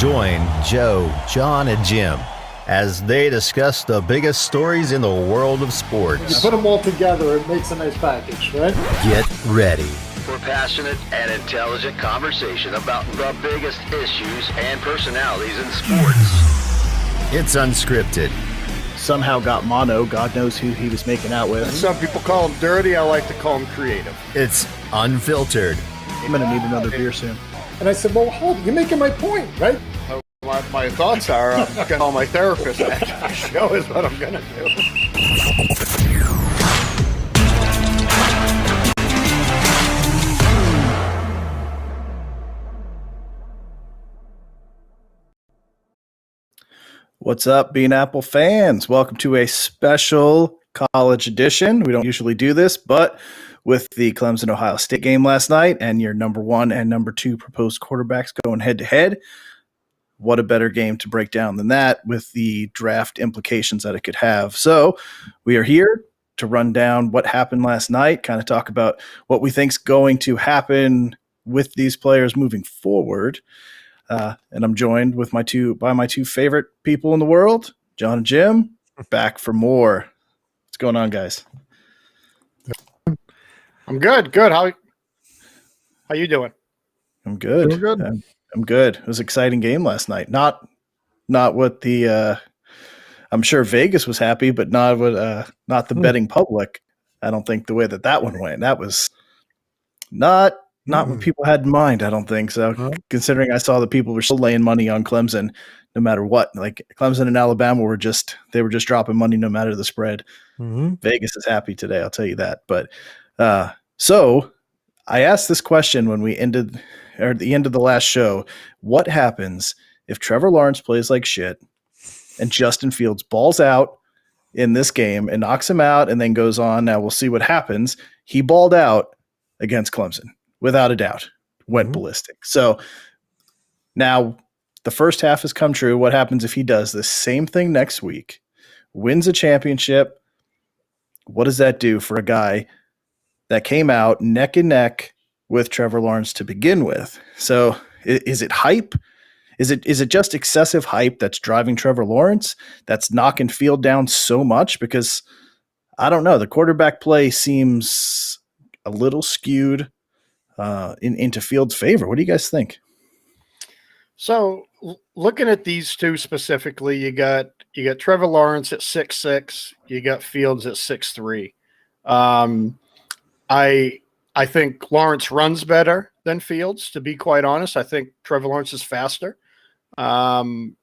Join Joe, John, and Jim as they discuss the biggest stories in the world of sports. You put them all together, it makes a nice package, right? Get ready for passionate and intelligent conversation about the biggest issues and personalities in sports. It's unscripted. Somehow got mono. God knows who he was making out with. Some people call him dirty. I like to call him creative. It's unfiltered. I'm going to need another beer soon. And I said, well, hold, you're making my point, right? My thoughts are, I'm going to call my therapist after the show is what I'm going to do. What's up, Bean Apple fans? Welcome to a special college edition. We don't usually do this, but with the Clemson-Ohio State game last night and your number one and number two proposed quarterbacks going head-to-head, what a better game to break down than that with the draft implications that it could have. So we are here to run down what happened last night, kind of talk about what we think is going to happen with these players moving forward. And I'm joined with my two favorite people in the world, John and Jim, back for more. What's going on, guys? I'm good. Good. How you doing? I'm good. Doing good. I'm good. It was an exciting game last night. Not what the I'm sure Vegas was happy, but not the betting public. I don't think the way that one went. That was not what people had in mind. I don't think so. Considering I saw that people were still laying money on Clemson, no matter what. Like Clemson and Alabama were just dropping money no matter the spread. Mm-hmm. Vegas is happy today, I'll tell you that. But so I asked this question when we ended, or at the end of the last show: what happens if Trevor Lawrence plays like shit and Justin Fields balls out in this game and knocks him out, and then goes on? Now we'll see what happens. He balled out against Clemson. Without a doubt, went ballistic. So now the first half has come true. What happens if he does the same thing next week, wins a championship? What does that do for a guy that came out neck and neck with Trevor Lawrence to begin with? So is it hype? Is it just excessive hype that's driving Trevor Lawrence, that's knocking Field down so much? Because I don't know, the quarterback play seems a little skewed into Fields' favor. What do you guys think? So looking at these two specifically, you got Trevor Lawrence at 6'6", you got Fields at 6'3". I think Lawrence runs better than Fields, to be quite honest. I think Trevor Lawrence is faster. Watching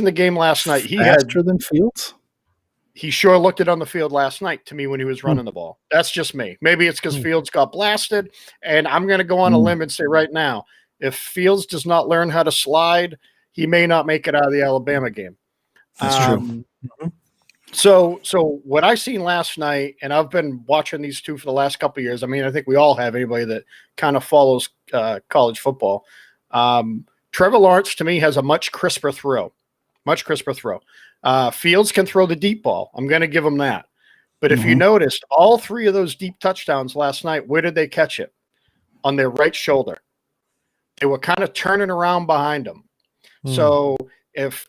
the game last night, faster than Fields? He sure looked it on the field last night to me when he was running the ball. That's just me. Maybe it's because Fields got blasted. And I'm going to go on a limb and say right now, if Fields does not learn how to slide, he may not make it out of the Alabama game. That's true. So what I seen last night, and I've been watching these two for the last couple of years. I mean, I think we all have, anybody that kind of follows college football. Trevor Lawrence, to me, has a much crisper throw. Fields can throw the deep ball. I'm going to give him that. But if you noticed, all three of those deep touchdowns last night, where did they catch it? On their right shoulder. They were kind of turning around behind him. So if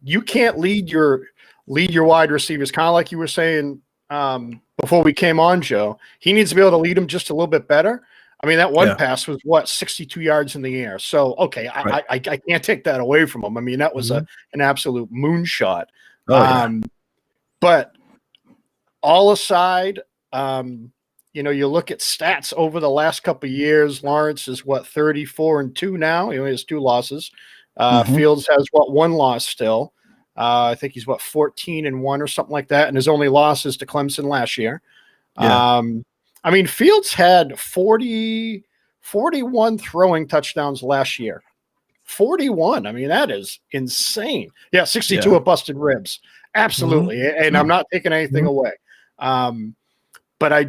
you can't lead your wide receivers, kind of like you were saying before we came on, Joe, he needs to be able to lead them just a little bit better. I mean, that one pass was 62 yards in the air. So, okay, right. I can't take that away from him. I mean, that was an absolute moonshot. But all aside, you look at stats over the last couple of years. Lawrence is 34-2 now. He only has 2 losses. Fields has one loss still. I think he's 14-1 or something like that. And his only loss is to Clemson last year. Yeah. I mean, Fields had 41 throwing touchdowns last year. 41. I mean, that is insane. Yeah, 62 of busted ribs. Absolutely. And I'm not taking anything away. But I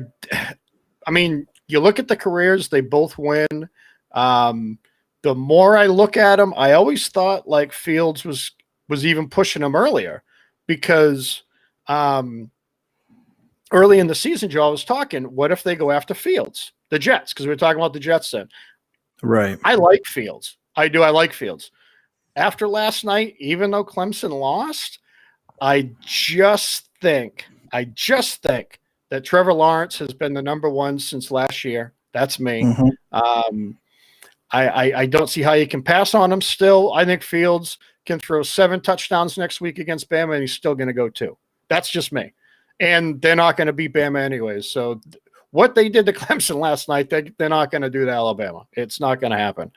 mean, you look at the careers, they both win. The more I look at them, I always thought like Fields was even pushing him earlier because early in the season, Joe, I was talking, what if they go after Fields, the Jets? Because we were talking about the Jets then. Right. I like Fields. I do. I like Fields. after last night, even though Clemson lost, I just think that Trevor Lawrence has been the number one since last year. That's me. I don't see how you can pass on him still. I think Fields can throw 7 touchdowns next week against Bama, and he's still going to go 2. That's just me. And they're not going to beat Bama anyways. So what they did to Clemson last night, they're not going to do to Alabama. It's not going to happen.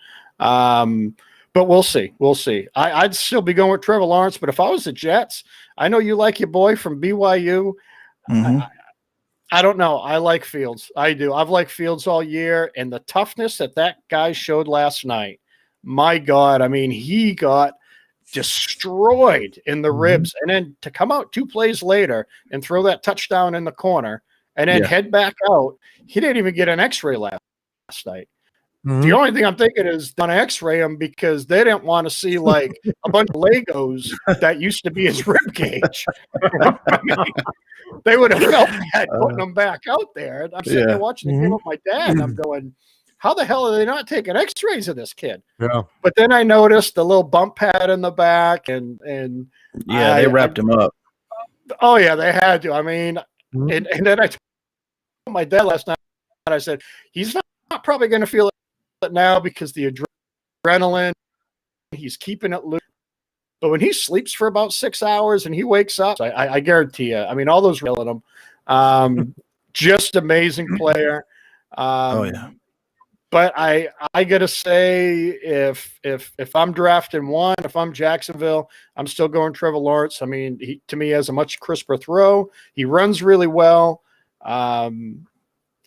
But we'll see. We'll see. I'd still be going with Trevor Lawrence, but if I was the Jets, I know you like your boy from BYU. I don't know. I like Fields. I do. I've liked Fields all year, and the toughness that guy showed last night, my God, I mean, he got destroyed in the ribs. And then to come out 2 plays later and throw that touchdown in the corner and then head back out, he didn't even get an x-ray last night. The only thing I'm thinking is on x-ray him because they didn't want to see like a bunch of Legos that used to be his rib cage. I mean, they would have felt bad putting him back out there. I'm sitting there watching the game with my dad, and I'm going, how the hell are they not taking x-rays of this kid? Yeah. But then I noticed the little bump pad in the back, and they wrapped him up. Oh, yeah, they had to. I mean, and then I told my dad last night, and I said, he's not probably going to feel it now because the adrenaline, he's keeping it loose. But when he sleeps for about 6 hours and he wakes up, I guarantee you, I mean, all those real in him. Just amazing player. But I gotta say, if I'm drafting one, if I'm Jacksonville, I'm still going Trevor Lawrence. I mean, he to me has a much crisper throw. He runs really well.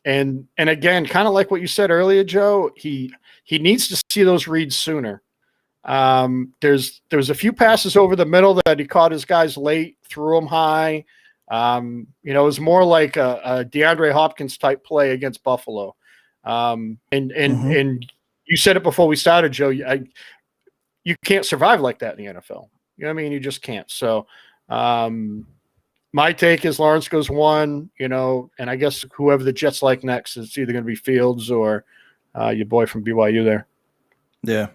And again, kind of like what you said earlier, Joe, he needs to see those reads sooner. There's a few passes over the middle that he caught his guys late, threw them high. It was more like a DeAndre Hopkins type play against Buffalo. And you said it before we started, Joe. You can't survive like that in the NFL. You know what I mean? You just can't. So, my take is Lawrence goes 1, and I guess whoever the Jets like next, it's either going to be Fields or your boy from BYU there. Yeah.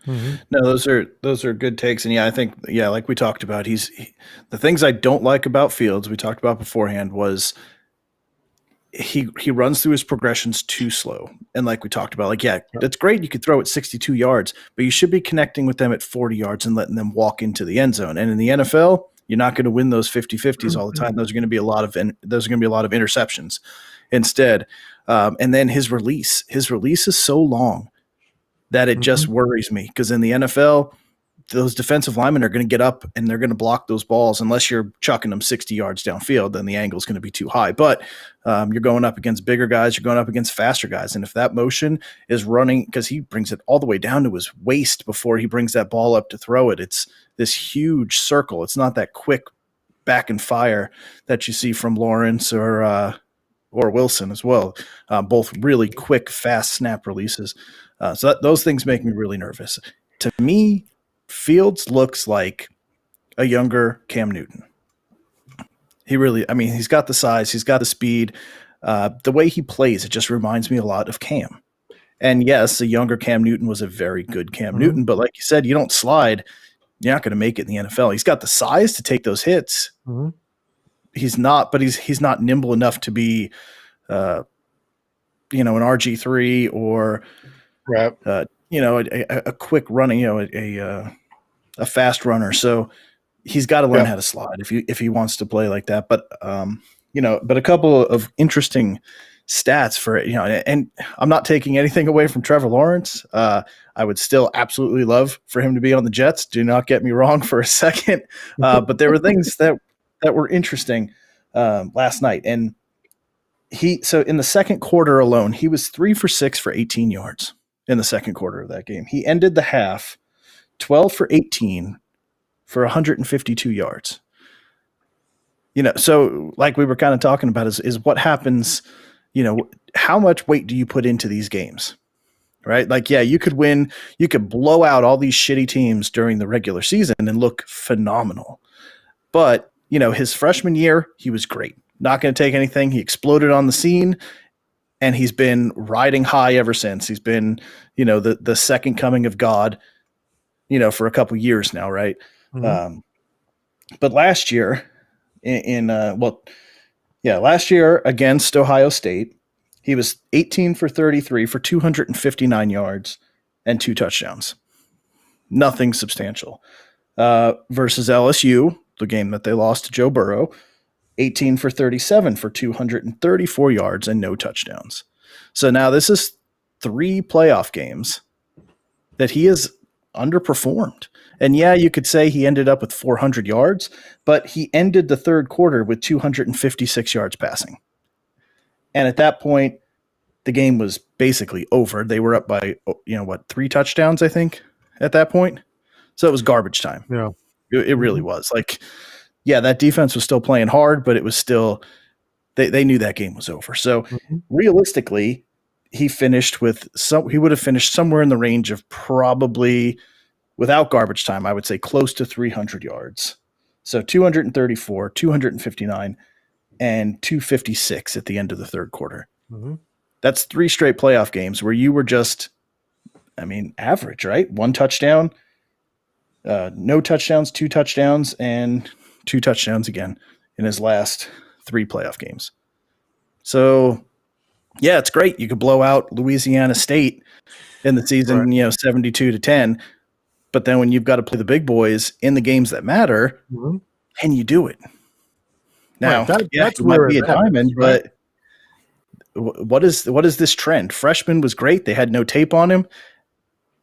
No, those are good takes. And I think, like we talked about, the things I don't like about Fields, we talked about beforehand, was he runs through his progressions too slow. And like we talked about, that's great. You could throw it 62 yards, but you should be connecting with them at 40 yards and letting them walk into the end zone. And in the NFL, you're not going to win those 50-50s all the time. Those are going to be a lot of interceptions instead. And then his release is so long that it just worries me, because in the NFL, those defensive linemen are going to get up and they're going to block those balls unless you're chucking them 60 yards downfield. Then the angle is going to be too high. But you're going up against bigger guys. You're going up against faster guys. And if that motion is running, because he brings it all the way down to his waist before he brings that ball up to throw it, it's this huge circle. It's not that quick back and fire that you see from Lawrence or Wilson as well. Both really quick, fast snap releases. So those things make me really nervous. To me, Fields looks like a younger Cam Newton. He's got the size, he's got the speed. The way he plays, it just reminds me a lot of Cam. And yes, a younger Cam Newton was a very good Cam Newton, but like you said, you don't slide, you're not going to make it in the NFL. He's got the size to take those hits. He's not nimble enough to be, an RG3 or a quick running, a fast runner. So he's got to learn how to slide if he wants to play like that. But but a couple of interesting stats for and I'm not taking anything away from Trevor Lawrence. I would still absolutely love for him to be on the Jets. Do not get me wrong for a second. But there were things that were interesting last night, and so in the second quarter alone, he was 3 for 6 for 18 yards. In the second quarter of that game, he ended the half 12 for 18 for 152 yards. So like we were kind of talking about is what happens, how much weight do you put into these games, right? You could win, you could blow out all these shitty teams during the regular season and look phenomenal. But, his freshman year, he was great. Not going to take anything. He exploded on the scene. And he's been riding high ever since. He's been, the second coming of God. for a couple years now, right? Mhm. But last year, last year against Ohio State, he was 18 for 33 for 259 yards and 2 touchdowns. Nothing substantial. Versus LSU, the game that they lost to Joe Burrow, 18 for 37 for 234 yards and no touchdowns. So now this is 3 playoff games that he has underperformed. And yeah, you could say he ended up with 400 yards, but he ended the third quarter with 256 yards passing. And at that point, the game was basically over. They were up by, 3 touchdowns, I think, at that point. So it was garbage time. Yeah. It really was. Like, yeah, that defense was still playing hard, but it was still, they knew that game was over. So realistically, he would have finished somewhere in the range of probably, without garbage time, I would say close to 300 yards. So 234, 259, and 256 at the end of the third quarter. Mm-hmm. That's 3 straight playoff games where you were just, average, right? 1 touchdown, no touchdowns, 2 touchdowns, and 2 touchdowns again in his last 3 playoff games. So, yeah, it's great. You could blow out Louisiana State in the season, 72-10. But then when you've got to play the big boys in the games that matter, can you do it? Now, that's it might where be a it happens, diamond, right? but what is this trend? Freshman was great. They had no tape on him.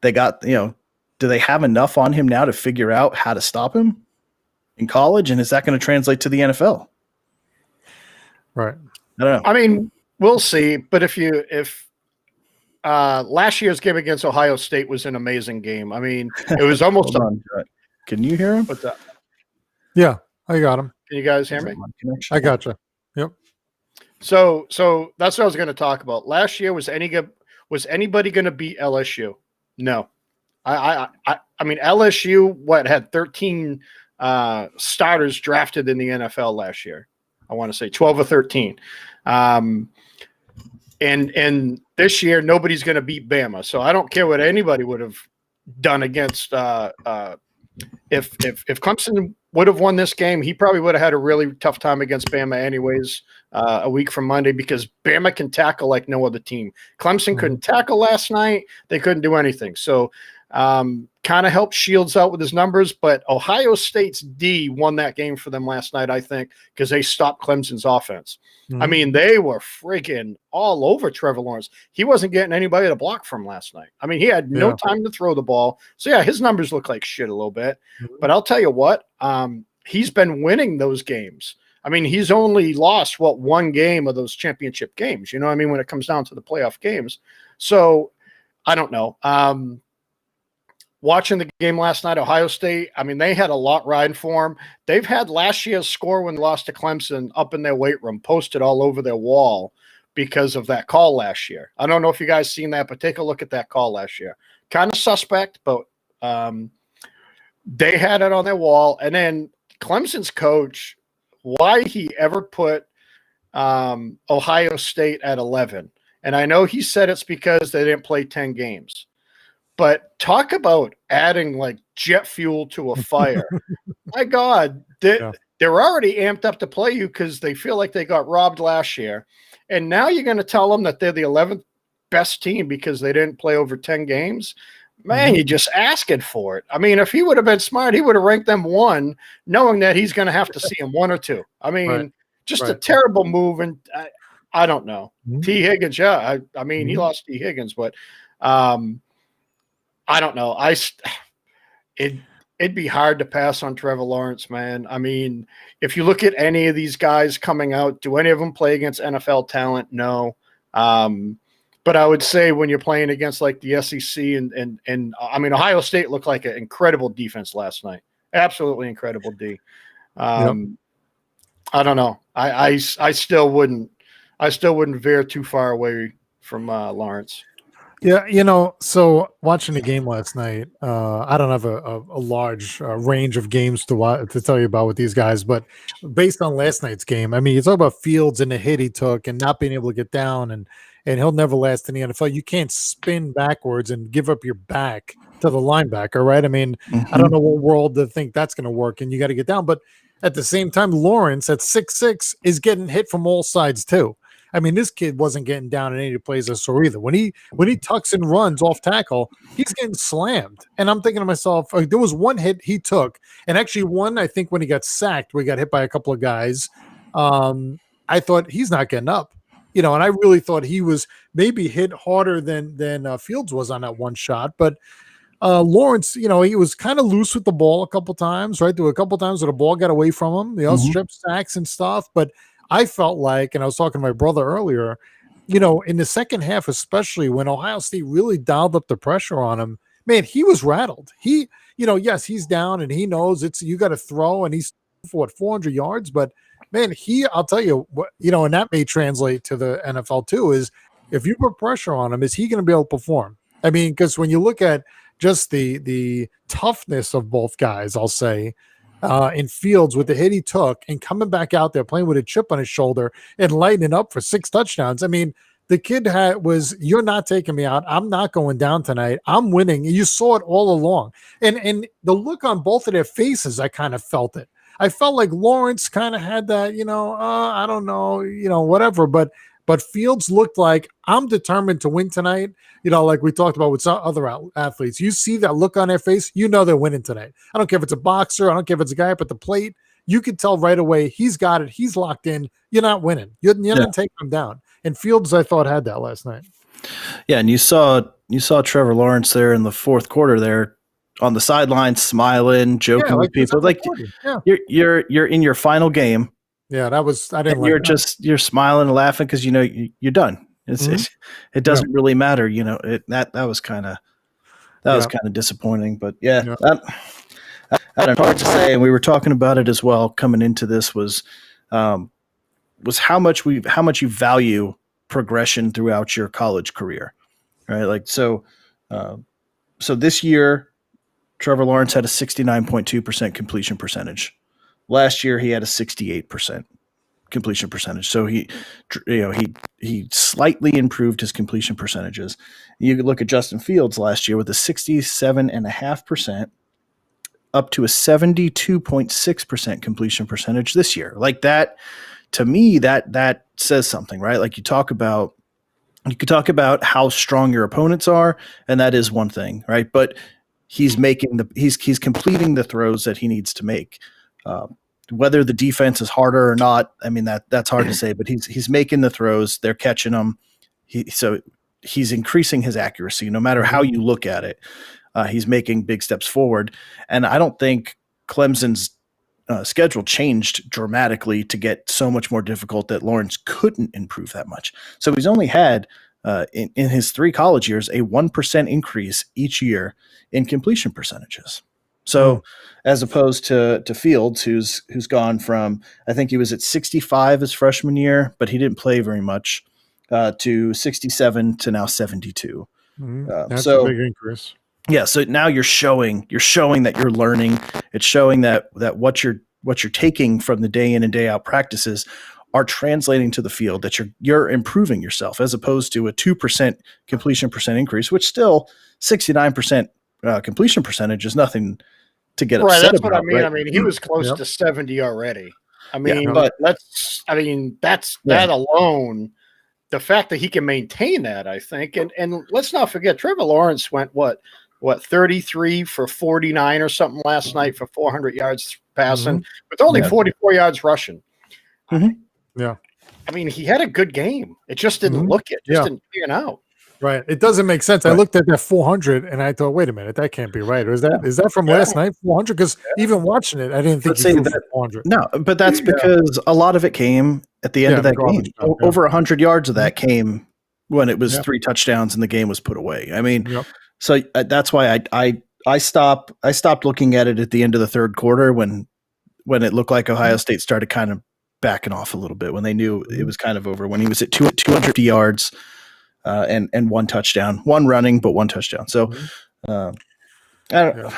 They got, do they have enough on him now to figure out how to stop him in college? And is that going to translate to the NFL? Right. I don't know. I mean, we'll see. But if last year's game against Ohio State was an amazing game. I mean, it was almost. Can you hear him? What's that? Yeah, I got him. Can you guys hear me? I gotcha. Yep. So that's what I was going to talk about. Last year was anybody going to beat LSU? No. I mean, LSU had 13 starters drafted in the NFL last year. I want to say 12 or 13. And this year nobody's going to beat Bama. So I don't care what anybody would have done against if Clemson would have won this game, he probably would have had a really tough time against Bama anyways, a week from Monday, because Bama can tackle like no other team. Clemson couldn't tackle last night. They couldn't do anything. So kind of helped Shields out with his numbers, but Ohio State's D won that game for them last night, I think, because they stopped Clemson's offense. I mean, they were freaking all over Trevor Lawrence. He wasn't getting anybody to block from last night. I mean, he had no time to throw the ball. So, yeah, his numbers look like shit a little bit. But I'll tell you what, he's been winning those games. I mean, he's only lost, one game of those championship games, you know what I mean, when it comes down to the playoff games. So, I don't know. Watching the game last night, Ohio State, I mean, they had a lot riding for them. They've had last year's score when they lost to Clemson up in their weight room, posted all over their wall because of that call last year. I don't know if you guys seen that, but take a look at that call last year. Kind of suspect, but they had it on their wall. And then Clemson's coach, why he ever put Ohio State at 11. And I know he said it's because they didn't play 10 games. But talk about adding like jet fuel to a fire. My God, they're already amped up to play you because they feel like they got robbed last year. And now you're going to tell them that they're the 11th best team because they didn't play over 10 games? Man, you're just asking for it. I mean, if he would have been smart, he would have ranked them 1, knowing that he's going to have to see them 1 or 2. I mean, a terrible move. And I don't know. T. Higgins, I mean, he lost T. Higgins, but I don't know. It'd be hard to pass on Trevor Lawrence, man. I mean, if you look at any of these guys coming out, do any of them play against NFL talent? No. But I would say when you're playing against like the SEC and I mean, Ohio State looked like an incredible defense last night. Absolutely incredible D. I don't know. I still wouldn't veer too far away from Lawrence. Yeah, so watching the game last night, I don't have a large range of games to tell you about with these guys, but based on last night's game, I mean, you talk about Fields and the hit he took and not being able to get down, and he'll never last in the NFL. You can't spin backwards and give up your back to the linebacker, right? I mean, I don't know what world to think that's going to work, and you got to get down. But at the same time, Lawrence at 6'6" is getting hit from all sides too. I mean, this kid wasn't getting down in any plays I saw either. When he tucks and runs off tackle, he's getting slammed. And I'm thinking to myself, there was one hit he took, and actually one, I think, when he got sacked, we got hit by a couple of guys. I thought he's not getting up, and I really thought he was maybe hit harder than Fields was on that one shot. But Lawrence, he was kind of loose with the ball a couple times, right? There were a couple times where the ball got away from him, strip sacks and stuff. But I felt like, and I was talking to my brother earlier, in the second half, especially when Ohio State really dialed up the pressure on him, man, he was rattled. He, yes, he's down and he knows you got to throw, and he's for 400 yards, but man, I'll tell you what, and that may translate to the NFL too, is if you put pressure on him, is he going to be able to perform? I mean, because when you look at just the toughness of both guys, I'll say, in Fields with the hit he took and coming back out there playing with a chip on his shoulder and lighting it up for 6 touchdowns. I mean, the kid you're not taking me out. I'm not going down tonight. I'm winning. You saw it all along. And the look on both of their faces, I kind of felt it. I felt like Lawrence kind of had that, I don't know, whatever. But Fields looked like, I'm determined to win tonight. Like we talked about with some other athletes. You see that look on their face, they're winning tonight. I don't care if it's a boxer. I don't care if it's a guy up at the plate. You can tell right away he's got it. He's locked in. You're not winning. You're not taking him down. And Fields, I thought, had that last night. Yeah, and you saw Trevor Lawrence there in the fourth quarter there on the sideline, smiling, joking with people. Like you're in your final game. Yeah, I didn't. You're smiling and laughing because you're done. It doesn't really matter. That was kind of disappointing. But that's hard to say. And we were talking about it as well coming into this was how much you value progression throughout your college career, right? Like so this year, Trevor Lawrence had a 69.2% completion percentage. Last year, he had a 68% completion percentage. So he slightly improved his completion percentages. You could look at Justin Fields last year with a 67.5% up to a 72.6% completion percentage this year. Like that, to me, that says something, right? Like you could talk about how strong your opponents are, and that is one thing, right? But he's completing the throws that he needs to make. Whether the defense is harder or not, I mean that's hard to say. But he's making the throws; they're catching them. He's increasing his accuracy, no matter how you look at it. He's making big steps forward, and I don't think Clemson's schedule changed dramatically to get so much more difficult that Lawrence couldn't improve that much. So he's only had in his 3 college years a 1% increase each year in completion percentages. So as opposed to Fields, who's gone from, I think he was at 65 his freshman year, but he didn't play very much, to 67 to now 72. That's a big increase. Yeah. So now you're showing that you're learning. It's showing that what you're taking from the day in and day out practices are translating to the field, that you're improving yourself, as opposed to a 2% completion percent increase, which still 69% completion percentage is nothing to get upset that's about. What I mean. Right? I mean, he was close to 70 already. I mean, but that's that alone. The fact that he can maintain that, I think, and let's not forget, Trevor Lawrence went what 33 for 49 or something last night for 400 yards passing, with only 44 yards rushing. Yeah, I mean, he had a good game. It just didn't look it. Just didn't pan out. Right. It doesn't make sense. Right. I looked at that 400 and I thought, wait a minute, that can't be right. Or is that from last night, 400? Because even watching it, I didn't think he threw 400. No, but that's because a lot of it came at the end of that game. Over 100 yards of that came when it was 3 touchdowns and the game was put away. I mean, so that's why I stopped looking at it at the end of the third quarter when it looked like Ohio State started kind of backing off a little bit, when they knew it was kind of over, when he was at 250 yards. And 1 touchdown, 1 running, but 1 touchdown. So I don't know.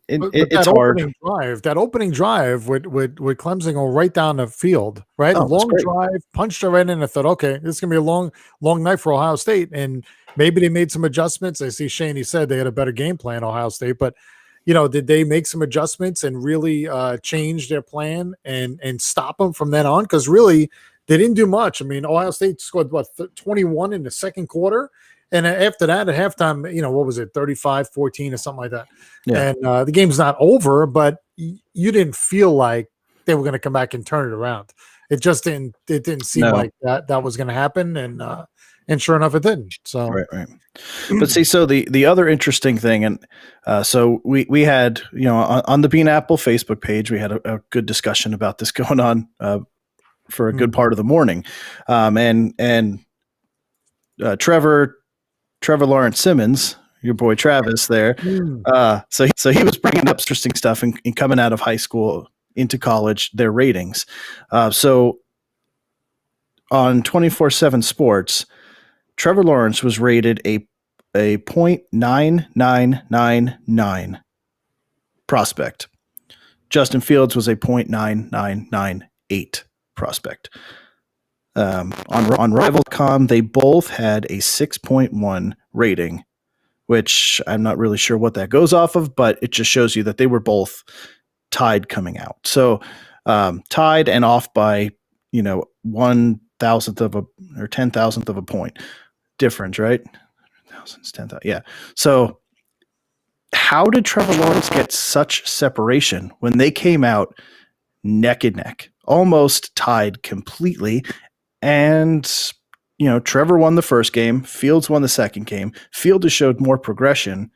But it's hard. that opening drive with Clemson go right down the field, right? Oh, Long drive, punched it right in. I thought, okay, this is gonna be a long night for Ohio State, and maybe they made some adjustments. I see Shaney said they had a better game plan, Ohio State, but did they make some adjustments and really change their plan and stop them from then on? Because really, they didn't do much. I mean, Ohio State scored 21 in the second quarter. And after that, at halftime, what was it, 35-14 or something like that. Yeah. And the game's not over, but you didn't feel like they were going to come back and turn it around. It just didn't. It didn't seem like that was going to happen, and sure enough, it didn't. So right. But see, so the other interesting thing, and so we had on the Bean Apple Facebook page, we had a good discussion about this going on for a good part of the morning, and Trevor Lawrence Simmons, your boy Travis there. So he was bringing up interesting stuff and coming out of high school into college, their ratings. So on 24/7 Sports, Trevor Lawrence was rated a .9999 prospect. Justin Fields was a .9998 prospect. On Rival.com, they both had a 6.1 rating, which I'm not really sure what that goes off of, but it just shows you that they were both tied coming out. So tied and off by 1,000th of a or 10,000th of a point difference, right? Thousands, 10,000, yeah. So how did Trevor Lawrence get such separation when they came out neck and neck, almost tied completely? And, Trevor won the first game. Fields won the second game. Fields has showed more progression.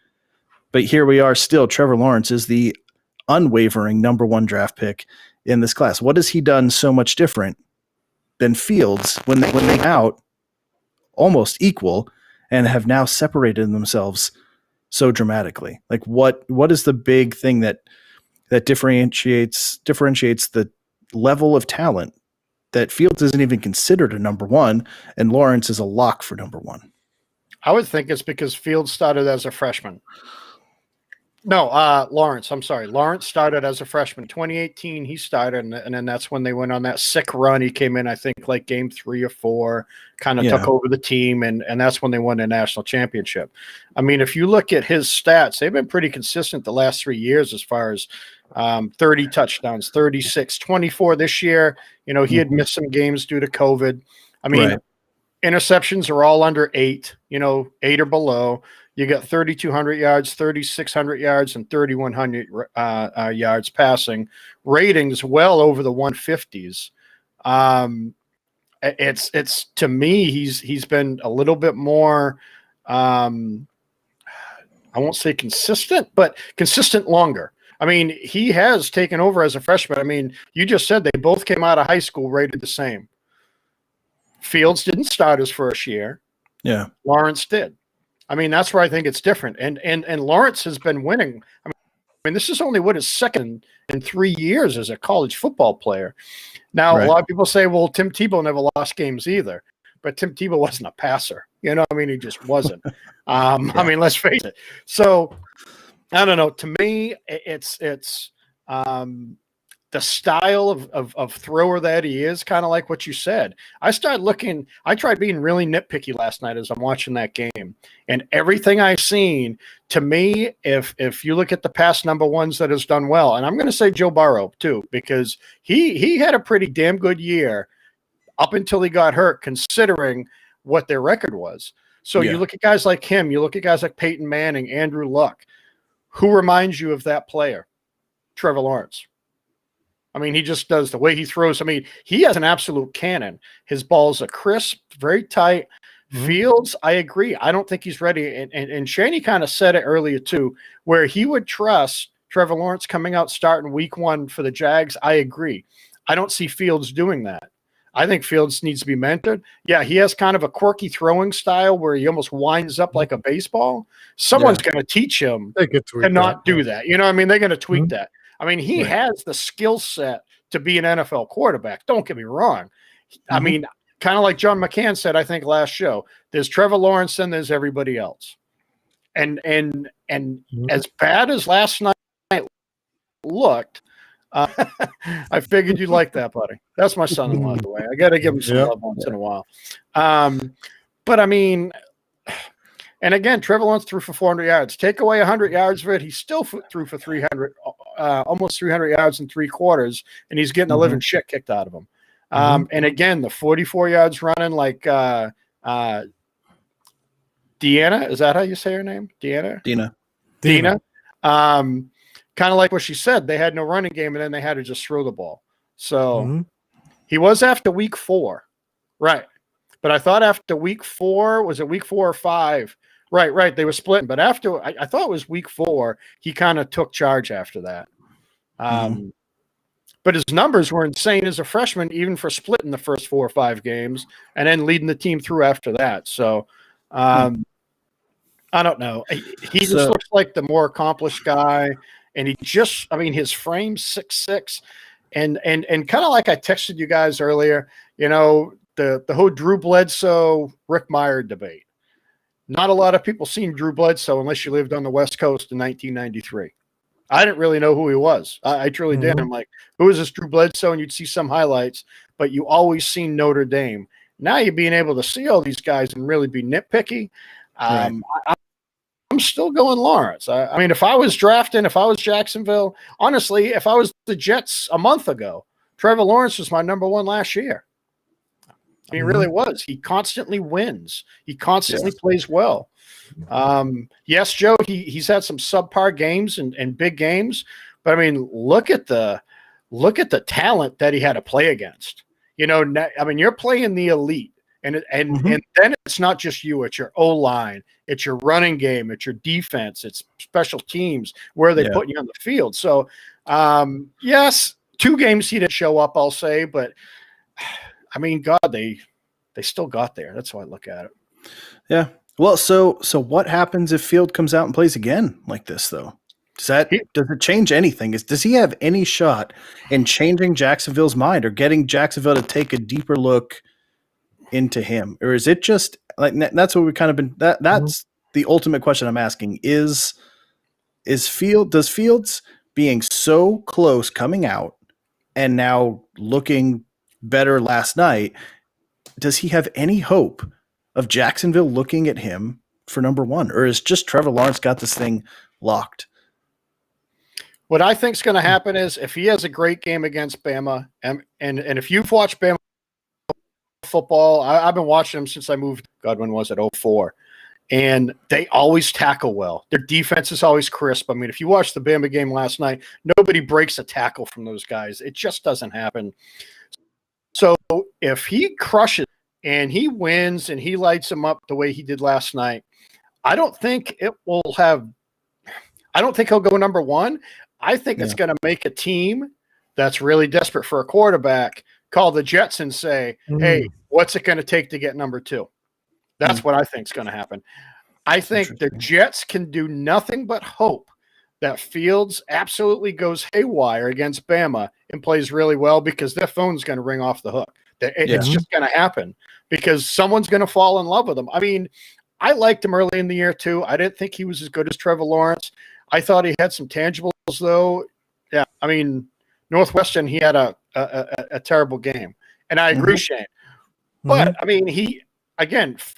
But here we are still. Trevor Lawrence is the unwavering number one draft pick in this class. What has he done so much different than Fields when they out almost equal and have now separated themselves so dramatically? Like what is the big thing that differentiates the level of talent that Fields isn't even considered a number one, and Lawrence is a lock for number one? I would think it's because Fields started as a freshman. No, Lawrence. I'm sorry. Lawrence started as a freshman. 2018, he started, and then that's when they went on that sick run. He came in, I think, like game 3 or 4, kind of took over the team, and that's when they won the national championship. I mean, if you look at his stats, they've been pretty consistent the last 3 years as far as 30 touchdowns, 36, 24 this year. He had missed some games due to COVID. I mean, interceptions are all under 8, 8 or below. You got 3,200 yards, 3,600 yards, and 3,100 yards passing. Ratings well over the 150s. It's to me, he's been a little bit more. I won't say consistent, but consistent longer. I mean, he has taken over as a freshman. I mean, you just said they both came out of high school rated the same. Fields didn't start his first year. Yeah, Lawrence did. I mean, that's where I think it's different. And Lawrence has been winning. I mean, this is only his second in 3 years as a college football player. Now, a lot of people say, well, Tim Tebow never lost games either. But Tim Tebow wasn't a passer. I mean, he just wasn't. I mean, let's face it. So, I don't know. To me, it's the style of thrower that he is, kind of like what you said. I tried being really nitpicky last night as I'm watching that game. And everything I've seen, to me, if you look at the past number ones that has done well, and I'm going to say Joe Burrow too, because he had a pretty damn good year up until he got hurt, considering what their record was. So you look at guys like him, you look at guys like Peyton Manning, Andrew Luck. Who reminds you of that player? Trevor Lawrence. I mean, he just does the way he throws. I mean, he has an absolute cannon. His balls are crisp, very tight. Fields, I agree. I don't think he's ready. And Shaney kind of said it earlier too, where he would trust Trevor Lawrence coming out starting week 1 for the Jags. I agree. I don't see Fields doing that. I think Fields needs to be mentored. Yeah, he has kind of a quirky throwing style where he almost winds up like a baseball. Someone's going to teach him to not do that. You know what I mean? They're going to tweak that. I mean, he has the skill set to be an NFL quarterback. Don't get me wrong. I mean, kind of like John McCann said, I think last show, there's Trevor Lawrence and there's everybody else. And as bad as last night looked. I figured you'd like that, buddy. That's my son-in-law, the way. I got to give him some love once in a while. But I mean, and again, Trevor Lawrence threw for 400 yards. Take away 100 yards of it, he still threw for 300, almost 300 yards in 3 quarters, and he's getting the living shit kicked out of him. And again, the 44 yards running like Deanna, is that how you say her name? Deanna? Dina. Kind of like what she said. They had no running game, and then they had to just throw the ball. So he was after week 4. Right. But I thought after week 4, was it week 4 or 5? Right. They were splitting. But after, I thought it was week 4, he kind of took charge after that. But his numbers were insane as a freshman, even for splitting the first 4 or 5 games and then leading the team through after that. So I don't know. He just looks like the more accomplished guy. And he just, I mean, his frame's 6'6", and kind of like I texted you guys earlier, you know, the whole Drew Bledsoe, Rick Meyer debate. Not a lot of people seen Drew Bledsoe unless you lived on the West Coast in 1993. I didn't really know who he was. I truly did. I'm like, who is this Drew Bledsoe? And you'd see some highlights, but you always seen Notre Dame. Now you're being able to see all these guys and really be nitpicky. I'm still going Lawrence. I mean, if I was drafting, if I was Jacksonville, honestly, if I was the Jets a month ago, Trevor Lawrence was my number 1 last year. He really was. He constantly wins. He constantly plays well. Yes, Joe, he's had some subpar games and big games, but I mean, look at the talent that he had to play against. You know, I mean, you're playing the elite. And then it's not just you, it's your O-line, it's your running game, it's your defense, it's special teams, where they put you on the field. So, yes, 2 games he didn't show up, I'll say, but I mean, God, they still got there. That's how I look at it. Yeah. Well, so what happens if Field comes out and plays again like this, though? Does it change anything? Does he have any shot in changing Jacksonville's mind or getting Jacksonville to take a deeper look into him? Or is it just like, that's what we've kind of been, that's the ultimate question I'm asking does Fields being so close coming out and now looking better last night, does he have any hope of Jacksonville looking at him for number 1, or is just Trevor Lawrence got this thing locked? What I think is going to happen is if he has a great game against Bama, and if you've watched Bama football, I've been watching them since I moved. God, when was it? 04. And they always tackle well. Their defense is always crisp. I mean, if you watched the Bama game last night, nobody breaks a tackle from those guys. It just doesn't happen. So if he crushes and he wins and he lights them up the way he did last night, I don't think he'll go number 1. I think it's going to make a team that's really desperate for a quarterback call the Jets and say, hey, what's it going to take to get number 2? That's what I think is going to happen. I think the Jets can do nothing but hope that Fields absolutely goes haywire against Bama and plays really well, because their phone's going to ring off the hook. It's just going to happen because someone's going to fall in love with him. I mean, I liked him early in the year too. I didn't think he was as good as Trevor Lawrence. I thought he had some tangibles though. Yeah. I mean, Northwestern, he had a terrible game, and I agree, Shane. But I mean,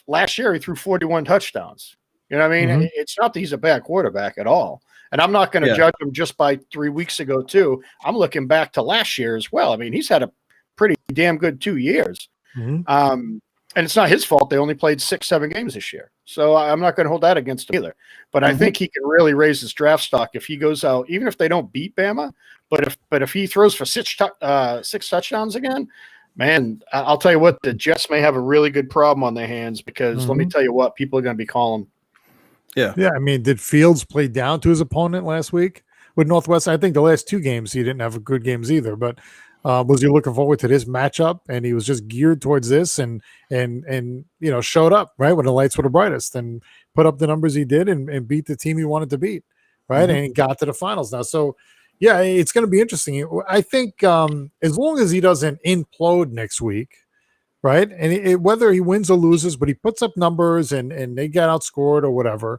last year he threw 41 touchdowns. You know what I mean? It's not that he's a bad quarterback at all. And I'm not going to judge him just by 3 weeks ago too. I'm looking back to last year as well. I mean, he's had a pretty damn good 2 years. And it's not his fault. They only played 6-7 games this year. So I'm not going to hold that against him either. But I think he can really raise his draft stock if he goes out, even if they don't beat Bama. But if he throws for 6 touchdowns again, man, I'll tell you what, the Jets may have a really good problem on their hands, because let me tell you what, people are going to be calling. Yeah. I mean, did Fields play down to his opponent last week with Northwestern? I think the last 2 games he didn't have good games either. But was he looking forward to this matchup? And he was just geared towards this and showed up right when the lights were the brightest and put up the numbers he did and beat the team he wanted to beat, right? And he got to the finals now. So yeah, it's going to be interesting. I think as long as he doesn't implode next week, right? And whether he wins or loses, but he puts up numbers and they get outscored or whatever.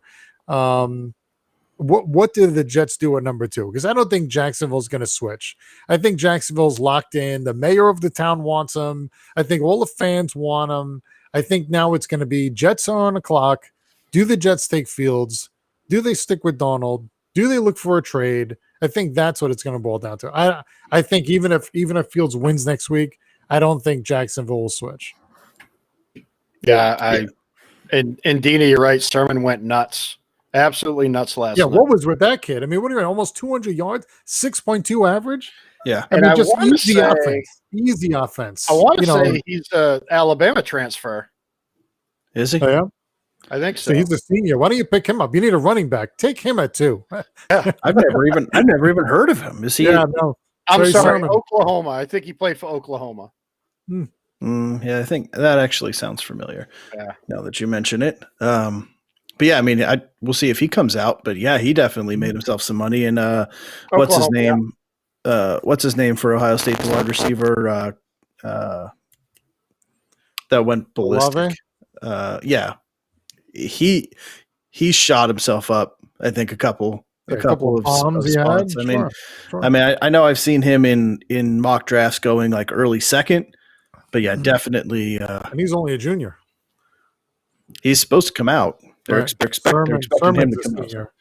what did the Jets do at number 2? Because I don't think Jacksonville's going to switch. I think Jacksonville's locked in. The mayor of the town wants him. I think all the fans want him. I think now it's going to be Jets are on the clock. Do the Jets take Fields? Do they stick with Donald? Do they look for a trade? I think that's what it's going to boil down to. I think even if Fields wins next week, I don't think Jacksonville will switch. Yeah, and Dina, you're right. Sermon went nuts, absolutely nuts last night. What was with that kid? I mean, what do you mean? Almost 200 yards, 6.2 average. Yeah, I mean, I just wanna easy say- offense. Easy offense. I want to say he's a Alabama transfer. is he? Oh, yeah. I think So so. he's a senior. Why don't you pick him up? You need a running back. Take him at 2. I've never even heard of him. Is he? Yeah, no. I'm Trey sorry, Sermon. Oklahoma. I think he played for Oklahoma. Yeah, I think that actually sounds familiar. Yeah. Now that you mention it. But yeah, I mean, we'll see if he comes out. But yeah, he definitely made himself some money. And what's his Oklahoma, name? What's his name for Ohio State, the wide receiver that went ballistic? Yeah, he shot himself up. I think a couple of bombs he spots. had. I mean, Sure. I mean, I know I've seen him in mock drafts going like early second, but yeah, definitely. And he's only a junior. He's supposed to come out. They're Right. expecting him Sermon's to a come out. senior.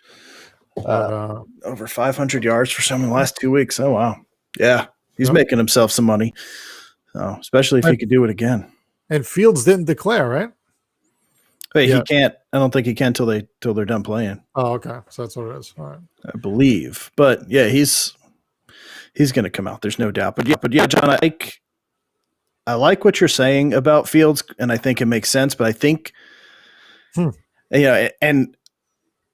But, Over 500 yards for some in the last 2 weeks. Oh wow, yeah, he's Yep. making himself some money. So especially if he could do it again. and Fields didn't declare, right? Wait, Yeah. he can't. I don't think he can till they're done playing. Oh, okay. So that's what it is. All right. I believe, but yeah, he's going to come out. There's no doubt. But yeah, John, I like what you're saying about Fields, and I think it makes sense. But I think, and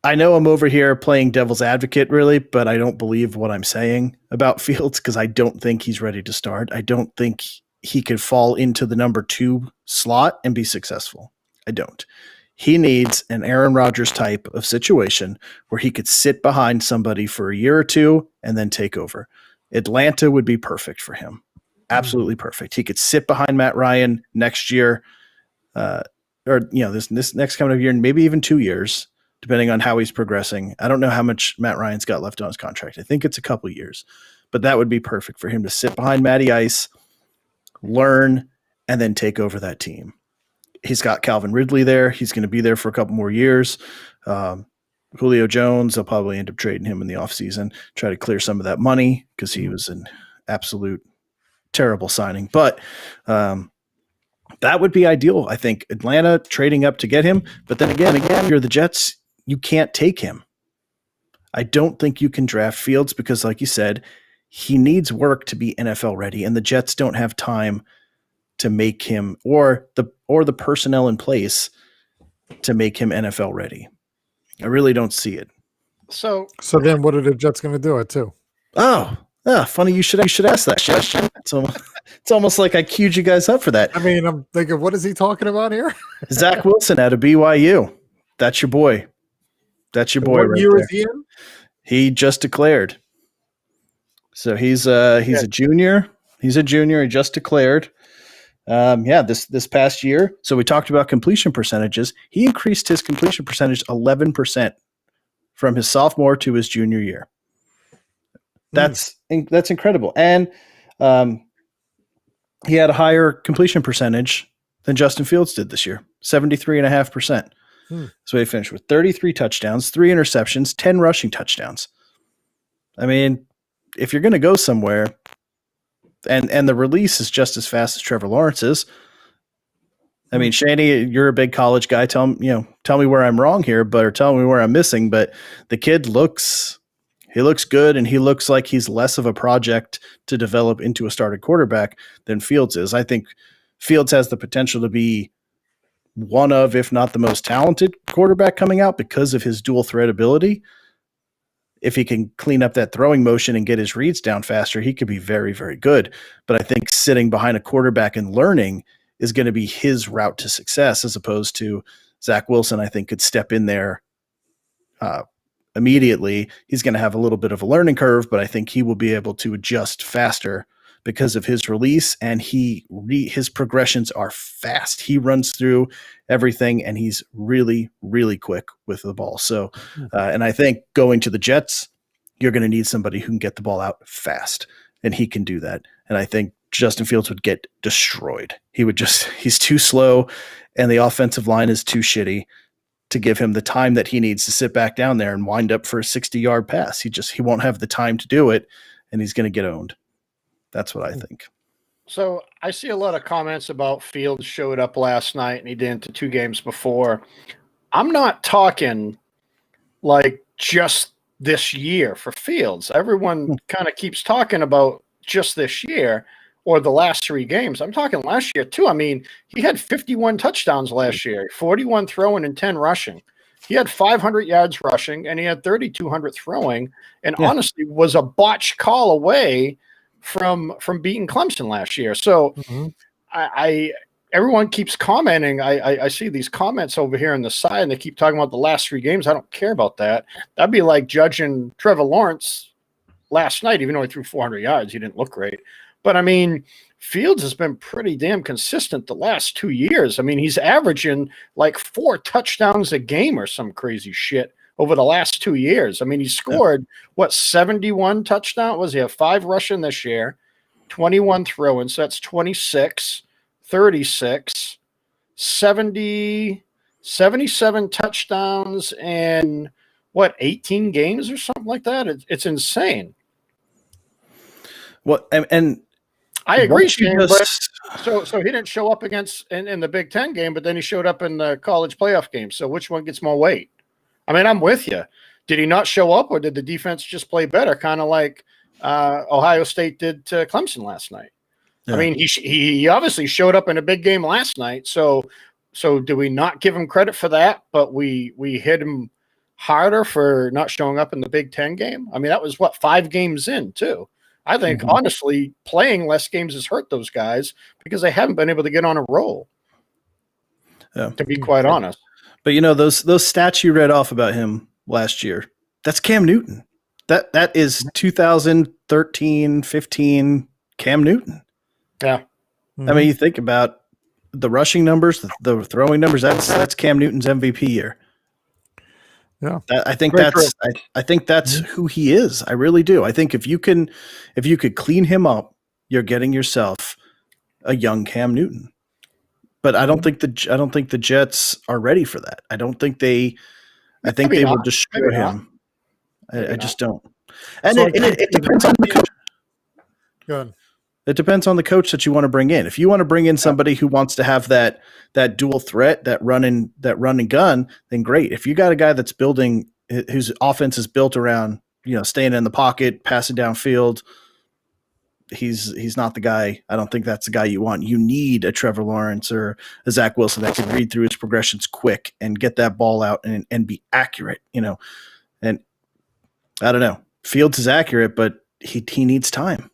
I know I'm over here playing devil's advocate, really, but I don't believe what I'm saying about Fields because I don't think he's ready to start. I don't think he could fall into the number 2 slot and be successful. I don't. He needs an Aaron Rodgers type of situation where he could sit behind somebody for a year or two and then take over. Atlanta would be perfect for him. Absolutely perfect. He could sit behind Matt Ryan next year, this next coming year, and maybe even 2 years, depending on how he's progressing. I don't know how much Matt Ryan's got left on his contract. I think it's a couple years, but that would be perfect for him to sit behind Matty Ice, learn, and then take over that team. He's got Calvin Ridley there. He's going to be there for a couple more years. Julio Jones, they'll probably end up trading him in the offseason, try to clear some of that money because he was an absolute terrible signing. But that would be ideal. I think Atlanta trading up to get him. But then again, you're the Jets. You can't take him. I don't think you can draft Fields because, like you said, he needs work to be NFL ready, and the Jets don't have time to make him or the personnel in place to make him NFL ready. I really don't see it. So then what are the Jets going to do at 2? Oh, funny you should ask that question. It's almost like I queued you guys up for that. I mean, I'm thinking, what is he talking about here? Zach Wilson out of BYU. That's your boy. That's your boy. What right year there. is he in? He just declared. So he's a junior. He's a junior. He just declared. This past year. So we talked about completion percentages. He increased his completion percentage 11% from his sophomore to his junior year. That's incredible. And he had a higher completion percentage than Justin Fields did this year, 73.5%. So he finished with 33 touchdowns, 3 interceptions, 10 rushing touchdowns. I mean, if you're going to go somewhere, and the release is just as fast as Trevor Lawrence's. I mean, Shaney, you're a big college guy. Tell me where I'm wrong here, or tell me where I'm missing. But the kid looks good, and he looks like he's less of a project to develop into a starting quarterback than Fields is. I think Fields has the potential to be one of, if not the most talented quarterback coming out because of his dual threat ability. If he can clean up that throwing motion and get his reads down faster, he could be very, very good. But I think sitting behind a quarterback and learning is going to be his route to success, as opposed to Zach Wilson. I think could step in there immediately. He's going to have a little bit of a learning curve, but I think he will be able to adjust faster because of his release, and his progressions are fast. He runs through everything, and he's really, really quick with the ball. So, and I think going to the Jets, you're going to need somebody who can get the ball out fast, and he can do that. And I think Justin Fields would get destroyed. He's too slow, and the offensive line is too shitty to give him the time that he needs to sit back down there and wind up for a 60-yard pass. He won't have the time to do it, and he's going to get owned. That's what I think. So I see a lot of comments about Fields showed up last night and he didn't the 2 games before. I'm not talking like just this year for Fields. Everyone kind of keeps talking about just this year or the last 3 games. I'm talking last year too. I mean, he had 51 touchdowns last year, 41 throwing and 10 rushing. He had 500 yards rushing and he had 3,200 throwing, and honestly was a botched call away from beating Clemson last year. So everyone keeps commenting. I see these comments over here on the side, and they keep talking about the last 3 games. I don't care about that. That'd be like judging Trevor Lawrence last night, even though he threw 400 yards. He didn't look great. But, I mean, Fields has been pretty damn consistent the last 2 years. I mean, he's averaging like 4 touchdowns a game or some crazy shit over the last 2 years. I mean, he scored, 71 touchdowns? Was he have 5 rushing this year, 21 throwing, so that's 26, 36, 70, 77 touchdowns and 18 games or something like that? It's insane. Well, and I agree, Shane, but so he didn't show up against in the Big Ten game, but then he showed up in the college playoff game. So which one gets more weight? I mean, I'm with you. Did he not show up, or did the defense just play better, kind of like Ohio State did to Clemson last night? Yeah. I mean, he obviously showed up in a big game last night. So do we not give him credit for that, but we hit him harder for not showing up in the Big Ten game? I mean, that was 5 games in too. I think, honestly, playing less games has hurt those guys because they haven't been able to get on a roll, to be quite honest. But, you know, those stats you read off about him last year, that's Cam Newton. That is 2013, 15 Cam Newton. Yeah. I mean, you think about the rushing numbers, the throwing numbers, that's Cam Newton's MVP year. Yeah, I think that's who he is. I really do. I think if you could clean him up, you're getting yourself a young Cam Newton. But I don't think the Jets are ready for that. I think they will destroy him. I just don't. And it depends on the coach. Good. It depends on the coach that you want to bring in. If you want to bring in somebody who wants to have that dual threat, that run and gun, then great. If you got a guy that's building, whose offense is built around, staying in the pocket, passing downfield, he's not the guy. I don't think that's the guy you want. You need a Trevor Lawrence or a Zach Wilson that can read through his progressions quick and get that ball out and be accurate, And I don't know. Fields is accurate, but he needs time.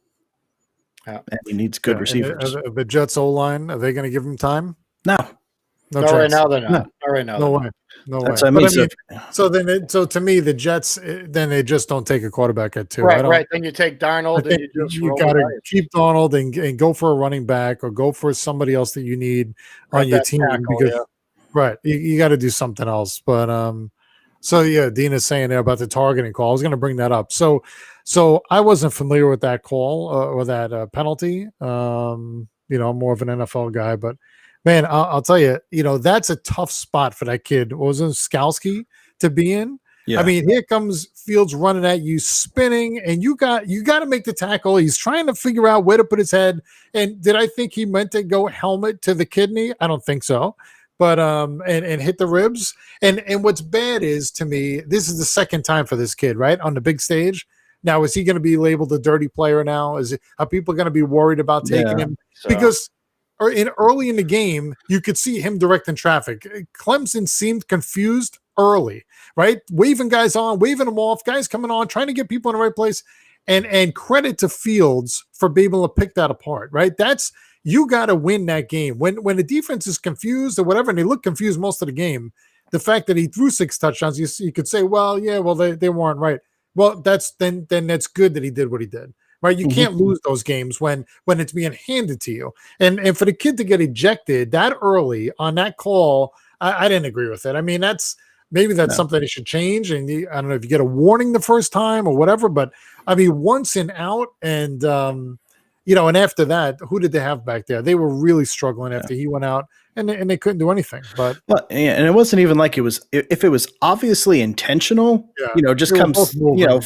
Yeah. And he needs good receivers. The Jets O-line, are they going to give him time? No. No, right now they're not. No. Not right now. No way. No way. That's what I mean. So to me, the Jets, then they just don't take a quarterback at 2. Right. Then you take Darnold. And you got to keep Darnold and go for a running back or go for somebody else that you need on your team. Right. You got to do something else. But so yeah, Dean is saying there about the targeting call. I was going to bring that up. So I wasn't familiar with that call or that penalty. I'm more of an NFL guy, but man, I'll tell you, that's a tough spot for that kid. What was it, Skalski, to be in? Yeah. I mean, here comes Fields running at you, spinning, and you got to make the tackle. He's trying to figure out where to put his head. And did I think he meant to go helmet to the kidney? I don't think so. But and hit the ribs. And what's bad is, to me, this is the second time for this kid, right, on the big stage. Now, is he going to be labeled a dirty player now? Are people going to be worried about taking him? So. Because early in the game, you could see him directing traffic. Clemson seemed confused early, right? Waving guys on, waving them off, guys coming on, trying to get people in the right place. And credit to Fields for being able to pick that apart, right? You got to win that game. When the defense is confused or whatever, and they look confused most of the game, the fact that he threw 6 touchdowns, you could say, well, they weren't right. Well, then that's good that he did what he did. right? You can't lose those games when it's being handed to you. And for the kid to get ejected that early on that call, I didn't agree with it. I mean, that's something that should change. And I don't know if you get a warning the first time or whatever, but I mean, once and out, and and after that, who did they have back there? They were really struggling after he went out, and they couldn't do anything. But and it wasn't even like it was. If it was obviously intentional, just comes,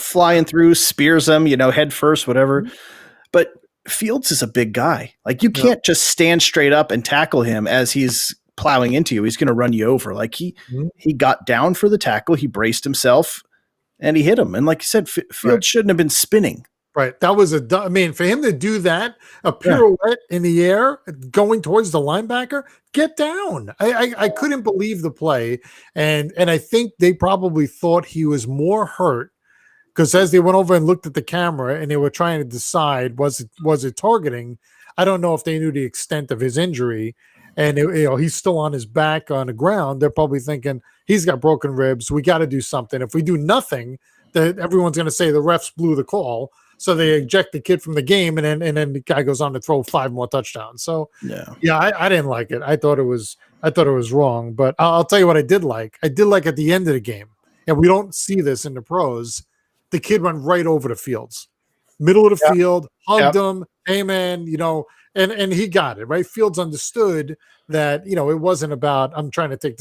flying through, spears him, head first, whatever. But Fields is a big guy. Like, you can't just stand straight up and tackle him as he's plowing into you. He's going to run you over. Like, he got down for the tackle, he braced himself, and he hit him. And like you said, Fields shouldn't have been spinning. Right. That was I mean, for him to do that, a pirouette in the air going towards the linebacker, get down. I couldn't believe the play. And I think they probably thought he was more hurt, because as they went over and looked at the camera and they were trying to decide, was it targeting? I don't know if they knew the extent of his injury. And he's still on his back on the ground. They're probably thinking he's got broken ribs. We got to do something. If we do nothing, that everyone's going to say the refs blew the call. So they eject the kid from the game, and then the guy goes on to throw 5 more touchdowns. So I didn't like it. I thought it was wrong. But I'll tell you what I did like. I did like at the end of the game, and we don't see this in the pros. The kid went right over the Fields, middle of the field, hugged him. Hey man, and he got it right. Fields understood that it wasn't about I'm trying to take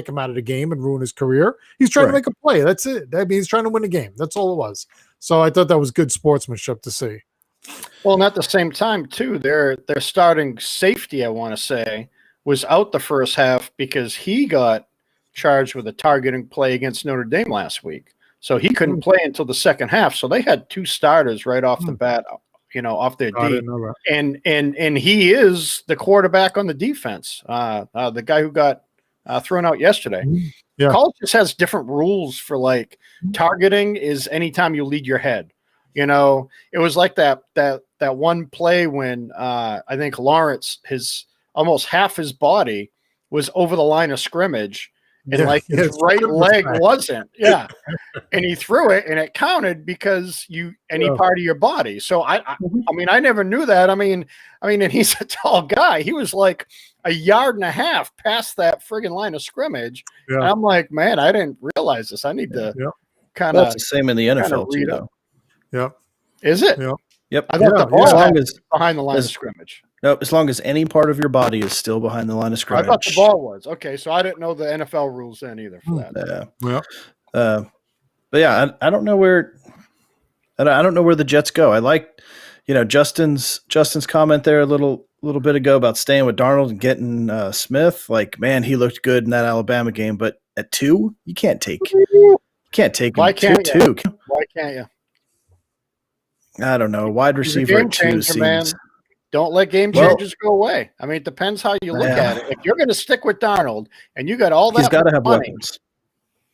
him out of the game and ruin his career. He's trying to make a play. That's it. I mean, he's trying to win the game. That's all it was. So I thought that was good sportsmanship to see. Well, and at the same time, too, their starting safety, I want to say, was out the first half because he got charged with a targeting play against Notre Dame last week. So he couldn't play until the second half. So they had 2 starters right off the bat, off their D. And he is the quarterback on the defense, the guy who got thrown out yesterday. College just has different rules for, like, targeting is anytime you lead your head. It was like that one play when I think Lawrence, almost half his body was over the line of scrimmage, and his right leg wasn't. And he threw it, and it counted because any part of your body. So I mean, I never knew that. I mean, and he's a tall guy. He was like a yard and a half past that friggin' line of scrimmage. And I'm like, man, I didn't realize this. I need to kind of. That's the same in the NFL too, though. Yep. Is it? Yep. I thought the ball was behind the line of scrimmage. No, as long as any part of your body is still behind the line of scrimmage. I thought the ball was. Okay, so I didn't know the NFL rules then either for that. But yeah, I don't know where the Jets go. I like, Justin's comment there a little bit ago about staying with Darnold and getting Smith. Like, man, he looked good in that Alabama game, but at 2, you can't take him. Why can't you? Why can't you? I don't know. Wide receiver at 2 seems. Man. Don't let game changers go away. I mean, it depends how you look at it. If you're going to stick with Darnold and you got all that, he's got to have money, weapons.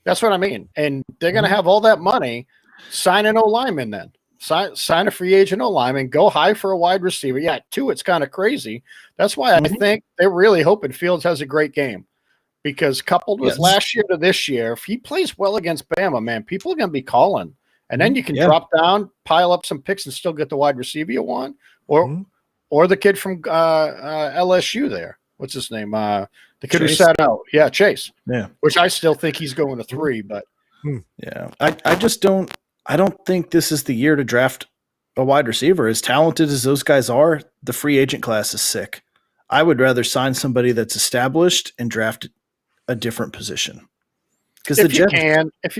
That's what I mean. And they're going to have all that money. Sign an O-lineman then. Sign a free agent O-lineman. Go high for a wide receiver. Yeah, 2, it's kind of crazy. That's why I think they're really hoping Fields has a great game. Because coupled with last year to this year, if he plays well against Bama, man, people are going to be calling. And then you can drop down, pile up some picks, and still get the wide receiver you want. Or the kid from LSU there. What's his name? The kid Chase. Who sat out. Yeah, Chase. Yeah. Which I still think he's going to 3, but yeah. I just don't think this is the year to draft a wide receiver. As talented as those guys are, the free agent class is sick. I would rather sign somebody that's established and draft a different position. Because if you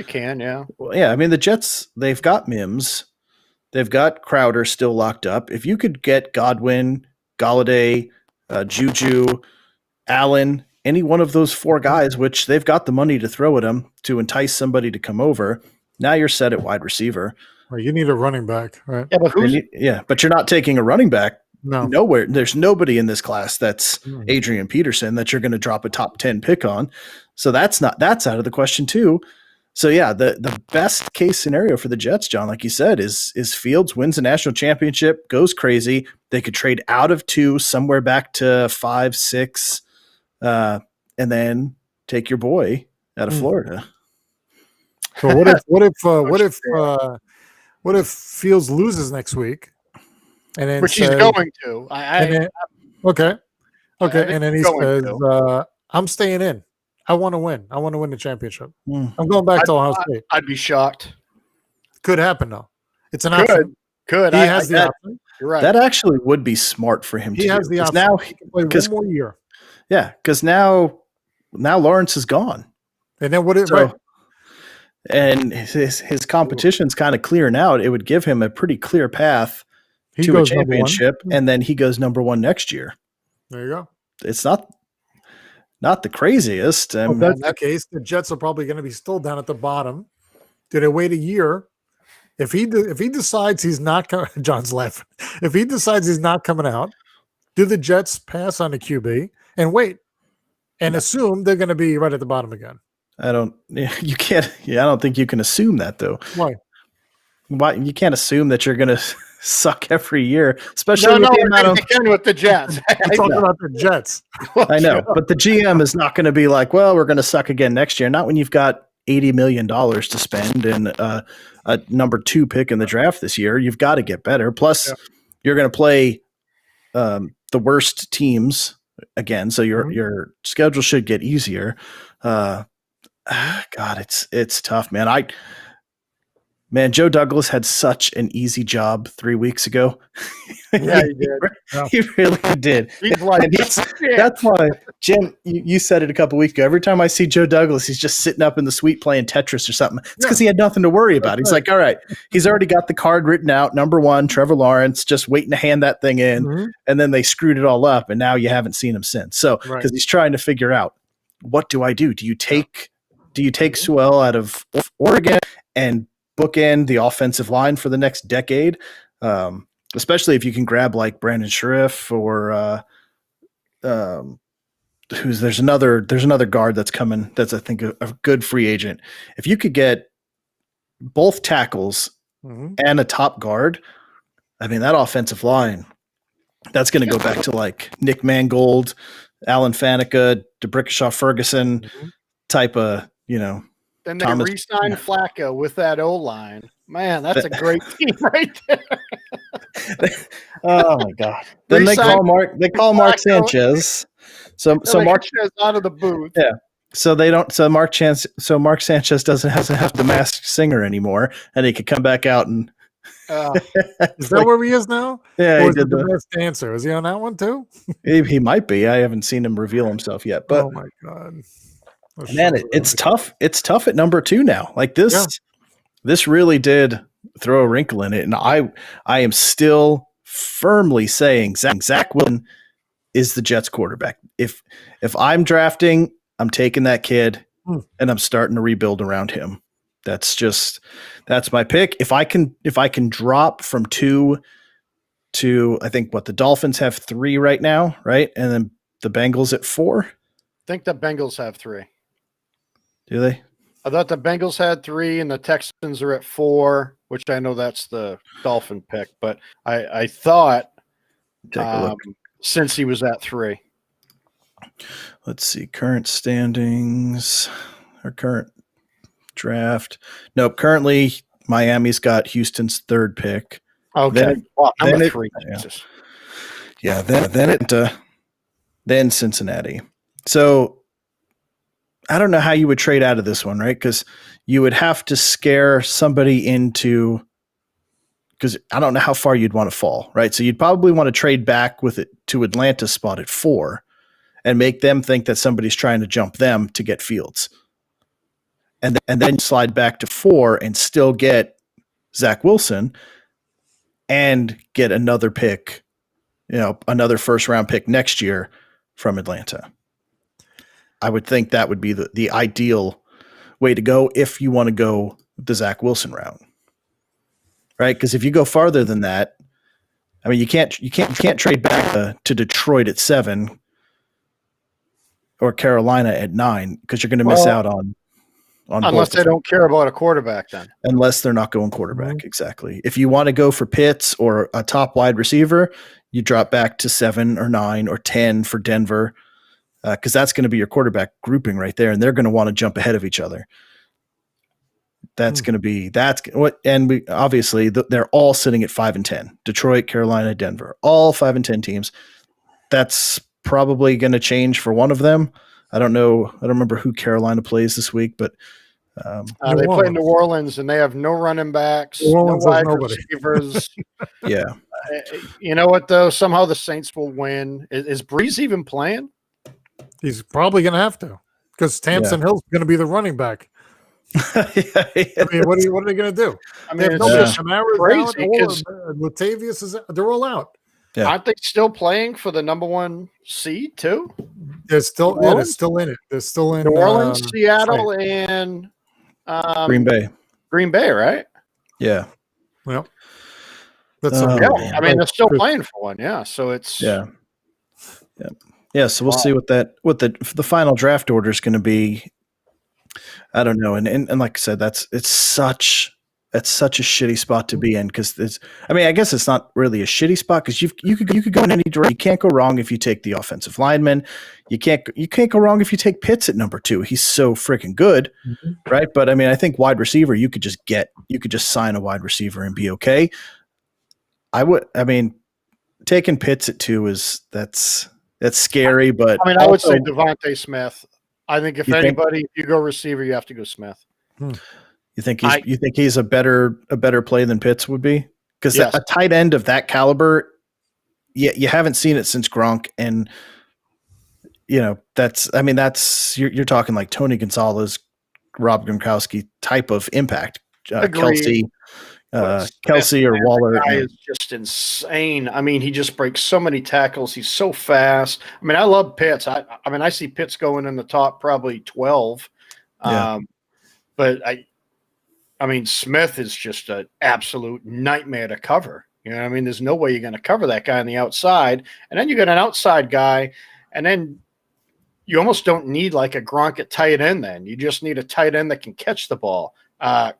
can, yeah. Well, yeah, I mean the Jets, they've got Mims. They've got Crowder still locked up. If you could get Godwin, Galladay, Juju, Allen, any one of those 4 guys, which they've got the money to throw at them to entice somebody to come over, now you're set at wide receiver. Well, you need a running back, right? Yeah, but you're not taking a running back. No. Nowhere. There's nobody in this class that's Adrian Peterson that you're going to drop a top 10 pick on. So that's out of the question too. So yeah, the best case scenario for the Jets, John, like you said, is Fields wins a national championship, goes crazy. They could trade out of 2 somewhere back to 5, 6, and then take your boy out of Florida. So what if What if Fields loses next week, and then Which he's says, going to. and then, okay, I think and then he he's going says, to. "I'm staying in. I want to win. I want to win the championship. Hmm. I'm going back to Ohio State." I'd be shocked. Could happen though. It's an Could. option. Could. He has the option. You're right. That actually would be smart for him. He has the option. Now He can play one more year. Yeah, because now Lawrence is gone. And then what? So, and his competition's kind of clearing out. It would give him a pretty clear path to a championship, and then he goes number 1 next year. There you go. It's not the craziest. If that's the case, the Jets are probably going to be still down at the bottom. Do they wait a year? If he decides he's not coming, John's laughing. If he decides he's not coming out, do the Jets pass on the QB and wait and assume they're going to be right at the bottom again? I don't think you can assume that though. Why? You can't assume that you're going to suck every year, especially with the Jets. We're talking about the Jets. I know, but the GM is not going to be like, well, we're going to suck again next year. Not when you've got $80 million to spend and a number 2 pick in the draft this year. You've got to get better. Plus, you're going to play the worst teams again, so your schedule should get easier. God, it's tough, man. Joe Douglas had such an easy job 3 weeks ago. Yeah, he did. He really did. He's like, that's why, Jim, you said it a couple weeks ago. Every time I see Joe Douglas, he's just sitting up in the suite playing Tetris or something. It's because he had nothing to worry about. He's like, all right, he's already got the card written out. Number 1, Trevor Lawrence, just waiting to hand that thing in. And then they screwed it all up, and now you haven't seen him since. So, because he's trying to figure out, what do I do? Do you take Sewell out of Oregon and bookend the offensive line for the next decade, especially if you can grab like Brandon Sheriff or there's another guard that's coming. That's I think a good free agent. If you could get both tackles and a top guard, I mean that offensive line, that's going to go back to like Nick Mangold, Alan Faneca, DeBrickashaw Ferguson type of Then they re-sign Flacco with that O-line. Man, that's a great team right there. Oh my God! Then they call Mark Sanchez. So Mark Sanchez out of the booth. Yeah. So they don't. So Mark Sanchez doesn't have the masked singer anymore, and he could come back out and. Is that where he is now? Yeah, or he did the best dancer. Is he on that one too? He might be. I haven't seen him reveal himself yet. But oh my God. Man, it's tough. It's tough at number 2 now. Like this really did throw a wrinkle in it. And I am still firmly saying Zach Wilson is the Jets quarterback. If I'm drafting, I'm taking that kid and I'm starting to rebuild around him. That's my pick. If I can drop from 2 to, I think the Dolphins have 3 right now, right? And then the Bengals at 4. I think the Bengals have 3. Do they? I thought the Bengals had 3 and the Texans are at 4, which I know that's the Dolphin pick, but I thought since he was at 3. Let's see, current standings or current draft. Nope, currently Miami's got Houston's 3rd pick. Okay. Then 3. Yeah, then Cincinnati. So I don't know how you would trade out of this one, right? Because you would have to scare somebody into, because I don't know how far you'd want to fall, right? So you'd probably want to trade back with it to Atlanta's spot at 4 and make them think that somebody's trying to jump them to get Fields. And then slide back to 4 and still get Zach Wilson and get another pick, another first-round pick next year from Atlanta. I would think that would be the ideal way to go if you want to go the Zach Wilson route, right? Because if you go farther than that, I mean, you can't trade back to Detroit at 7 or Carolina at 9 because you're going to miss out on unless they don't care about a quarterback then. Unless they're not going quarterback, exactly. If you want to go for Pitts or a top wide receiver, you drop back to 7 or 9 or 10 for Denver. Because that's going to be your quarterback grouping right there, and they're going to want to jump ahead of each other. That's going to be what, and we obviously they're all sitting at 5-10. Detroit, Carolina, Denver, all 5-10 teams. That's probably going to change for one of them. I don't know. I don't remember who Carolina plays this week, but they play New Orleans, and they have no running backs, no wide receivers. Yeah. You know what, though? Somehow the Saints will win. Is Breeze even playing? He's probably going to have to, because Tamsin Hill's going to be the running back. I mean, what are they going to do? I mean, it's just crazy because Latavius they're all out. Yeah. Aren't they still playing for the number 1 seed too? They're still they're still in it. They're still in New Orleans, Seattle, and Green Bay. Green Bay, right? Yeah. Well, that's I mean, they're still playing for one. Yeah. So it's yeah. So we'll see what the final draft order is going to be. I don't know, and like I said, it's such a shitty spot to be in, because it's. I mean, I guess it's not really a shitty spot, because you could go in any direction. You can't go wrong if you take the offensive lineman. You can't go wrong if you take Pitts at number 2. He's so freaking good, right? But I mean, I think wide receiver, you could just sign a wide receiver and be okay. I mean, taking Pitts at 2 that's scary, but I mean, I would say Devontae Smith. I think if you go receiver, you have to go Smith. You think he's a better play than Pitts would be? Because a tight end of that caliber, you haven't seen it since Gronk, and you're talking like Tony Gonzalez, Rob Gronkowski type of impact. Kelsey or Waller. The guy is just insane. I mean, he just breaks so many tackles. He's so fast. I mean, I love Pitts. I mean, I see Pitts going in the top probably 12. But I mean, Smith is just an absolute nightmare to cover. You know what I mean? There's no way you're going to cover that guy on the outside. And then you got an outside guy, and then you almost don't need like a Gronk at tight end then. You just need a tight end that can catch the ball.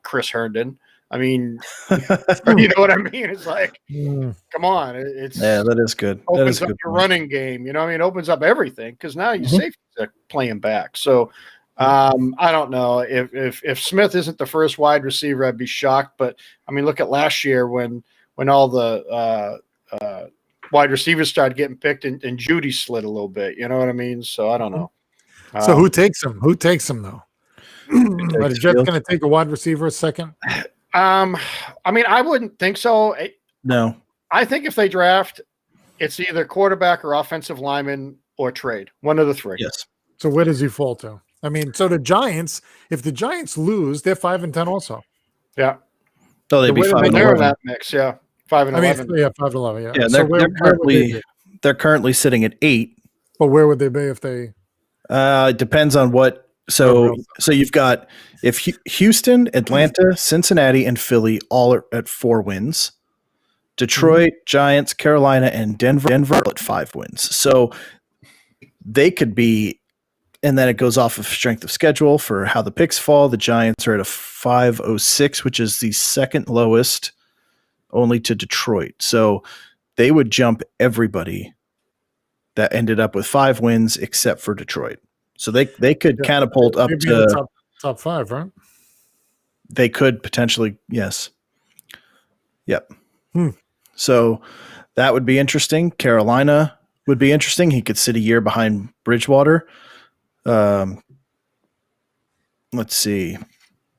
Chris Herndon. I mean, you know what I mean? It's like, come on. That is good. Opens up your running game. You know what I mean? It opens up everything, because now your safeties are playing back. So I don't know. If Smith isn't the first wide receiver, I'd be shocked. But, I mean, look at last year when all the wide receivers started getting picked and Judy slid a little bit. You know what I mean? So I don't know. So who takes him? Who takes him, though? Are the Jets going to take a wide receiver a second? I mean, I wouldn't think so. No. I think if they draft, it's either quarterback or offensive lineman or trade. One of the 3. Yes. So where does he fall to? I mean, so the Giants, if the Giants lose, they're 5-10 also. Yeah. So they'd be 5-11. They're in that mix, 5-11. 5-11. Yeah. Yeah, they're currently sitting at 8. But where would they be if they? It depends on what. So you've got Houston, Atlanta, Cincinnati, and Philly all are at 4 wins. Detroit, Giants, Carolina, and Denver at 5 wins. So they could be, and then it goes off of strength of schedule for how the picks fall. The Giants are at a 506, which is the second lowest, only to Detroit. So they would jump everybody that ended up with 5 wins except for Detroit. So they could catapult up to top 5, right? They could potentially, yes. Yep. So that would be interesting. Carolina would be interesting. He could sit a year behind Bridgewater. Let's see.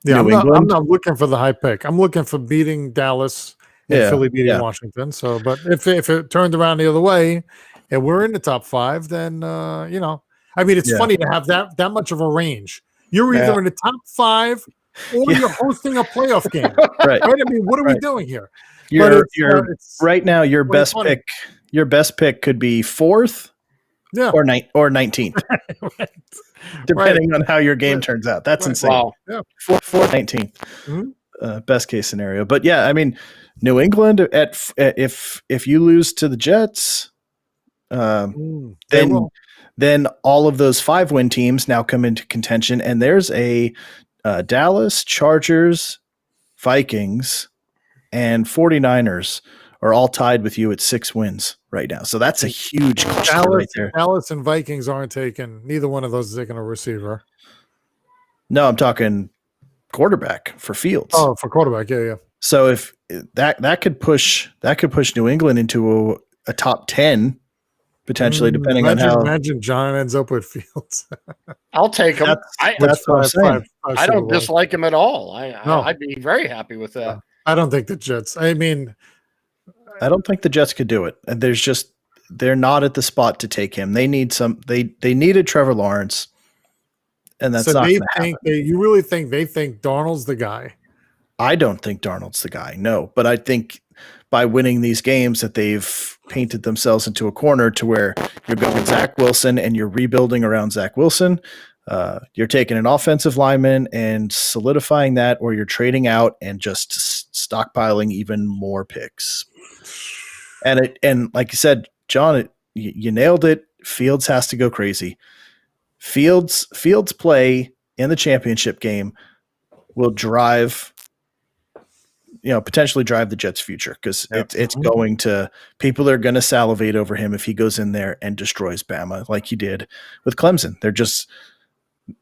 Yeah, I'm not looking for the high pick. I'm looking for beating Dallas and Philly beating Washington. So, but if it turned around the other way and we're in the top 5, then I mean, it's funny to have that much of a range. You're either in the top 5 or you're hosting a playoff game. Right. I mean, what are we doing here? Right now, your best pick could be 4th or 19th. Right. Depending on how your game turns out. That's insane. Wow. Yeah. 4th, 19th. Best case scenario. But yeah, I mean, New England if you lose to the Jets, then all of those 5-win teams now come into contention, and there's a Dallas, Chargers, Vikings, and 49ers are all tied with you at 6 wins right now. So that's a huge cluster right there. Dallas and Vikings aren't taking, neither one of those is taking a receiver. No, I'm talking quarterback for Fields. Oh, for quarterback, yeah. So if that could push New England into a top 10 potentially, depending on how. Imagine John ends up with Fields. I'll take him. That's what I'm saying. I don't dislike him at all. No. I'd be very happy with that. I don't think the Jets. I mean, I don't think the Jets could do it. And they're not at the spot to take him. They need they needed Trevor Lawrence, and that's not going to happen. You really think they think Darnold's the guy? I don't think Darnold's the guy, no. But I think by winning these games that they've painted themselves into a corner to where you're going Zach Wilson and you're rebuilding around Zach Wilson. You're taking an offensive lineman and solidifying that, or you're trading out and just stockpiling even more picks. And like you said, John, you nailed it. Fields has to go crazy. Fields play in the championship game will potentially drive the Jets' future, because it's going to, people are going to salivate over him if he goes in there and destroys Bama like he did with Clemson.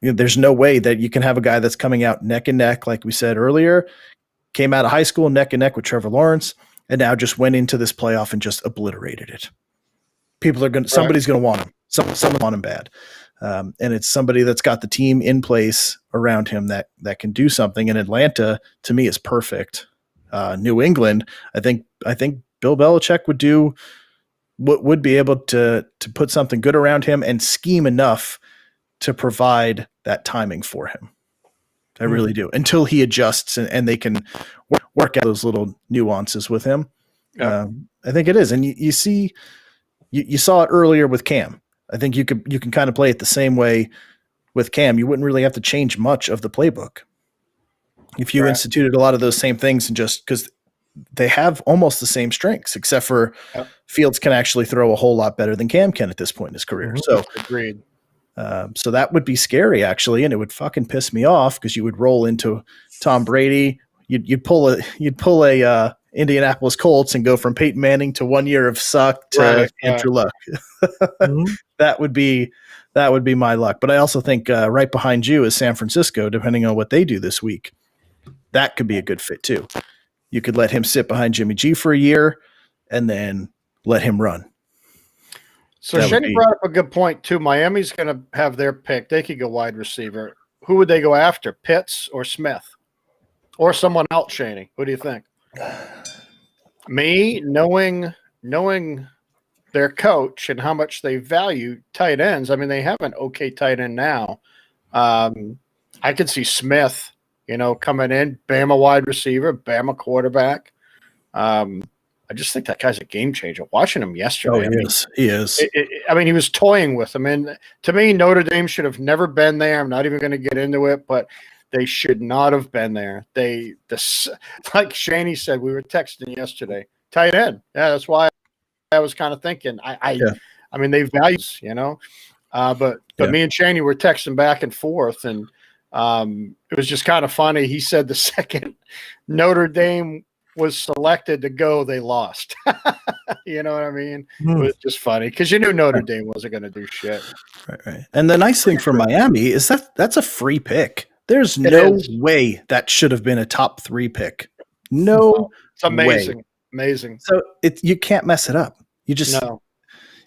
There's no way that you can have a guy that's coming out neck and neck, like we said earlier, came out of high school neck and neck with Trevor Lawrence, and now just went into this playoff and just obliterated it. Somebody's going to want him. Someone want him bad. And it's somebody that's got the team in place around him that can do something. And Atlanta, to me, is perfect. New England, I think Bill Belichick would be able to put something good around him and scheme enough to provide that timing for him. I really do, until he adjusts and they can work out those little nuances with him. Yeah. I think it is. And you saw it earlier with Cam. I think you can kind of play it the same way with Cam. You wouldn't really have to change much of the playbook if you instituted a lot of those same things, and just because they have almost the same strengths, except for Fields can actually throw a whole lot better than Cam can at this point in his career. So agreed. So that would be scary, actually, and it would fucking piss me off, because you would roll into Tom Brady. You'd pull a Indianapolis Colts and go from Peyton Manning to 1 year of suck to Andrew Luck. That would be my luck. But I also think right behind you is San Francisco, depending on what they do this week. That could be a good fit too. You could let him sit behind Jimmy G for a year and then let him run. So Shenny brought up a good point too. Miami's going to have their pick. They could go wide receiver. Who would they go after? Pitts or Smith? Or someone else, Shaney? What do you think? Me, knowing their coach and how much they value tight ends. I mean, they have an okay tight end now. I could see Smith, coming in, Bama wide receiver, Bama quarterback. I just think that guy's a game changer. Watching him yesterday. He is. He was toying with him. And to me, Notre Dame should have never been there. I'm not even going to get into it, but they should not have been there. Like Shaney said, we were texting yesterday. Tight end. Yeah, that's why I was kind of thinking. I mean, they values, but me and Shaney were texting back and forth, and it was just kind of funny. He said the second Notre Dame was selected to go, they lost. You know what I mean? It was just funny because you knew Notre Dame wasn't going to do shit. Right. And the nice thing for Miami is that's a free pick. There's no way that should have been a top 3 pick. No, it's amazing. Way. Amazing. So you can't mess it up. You just no.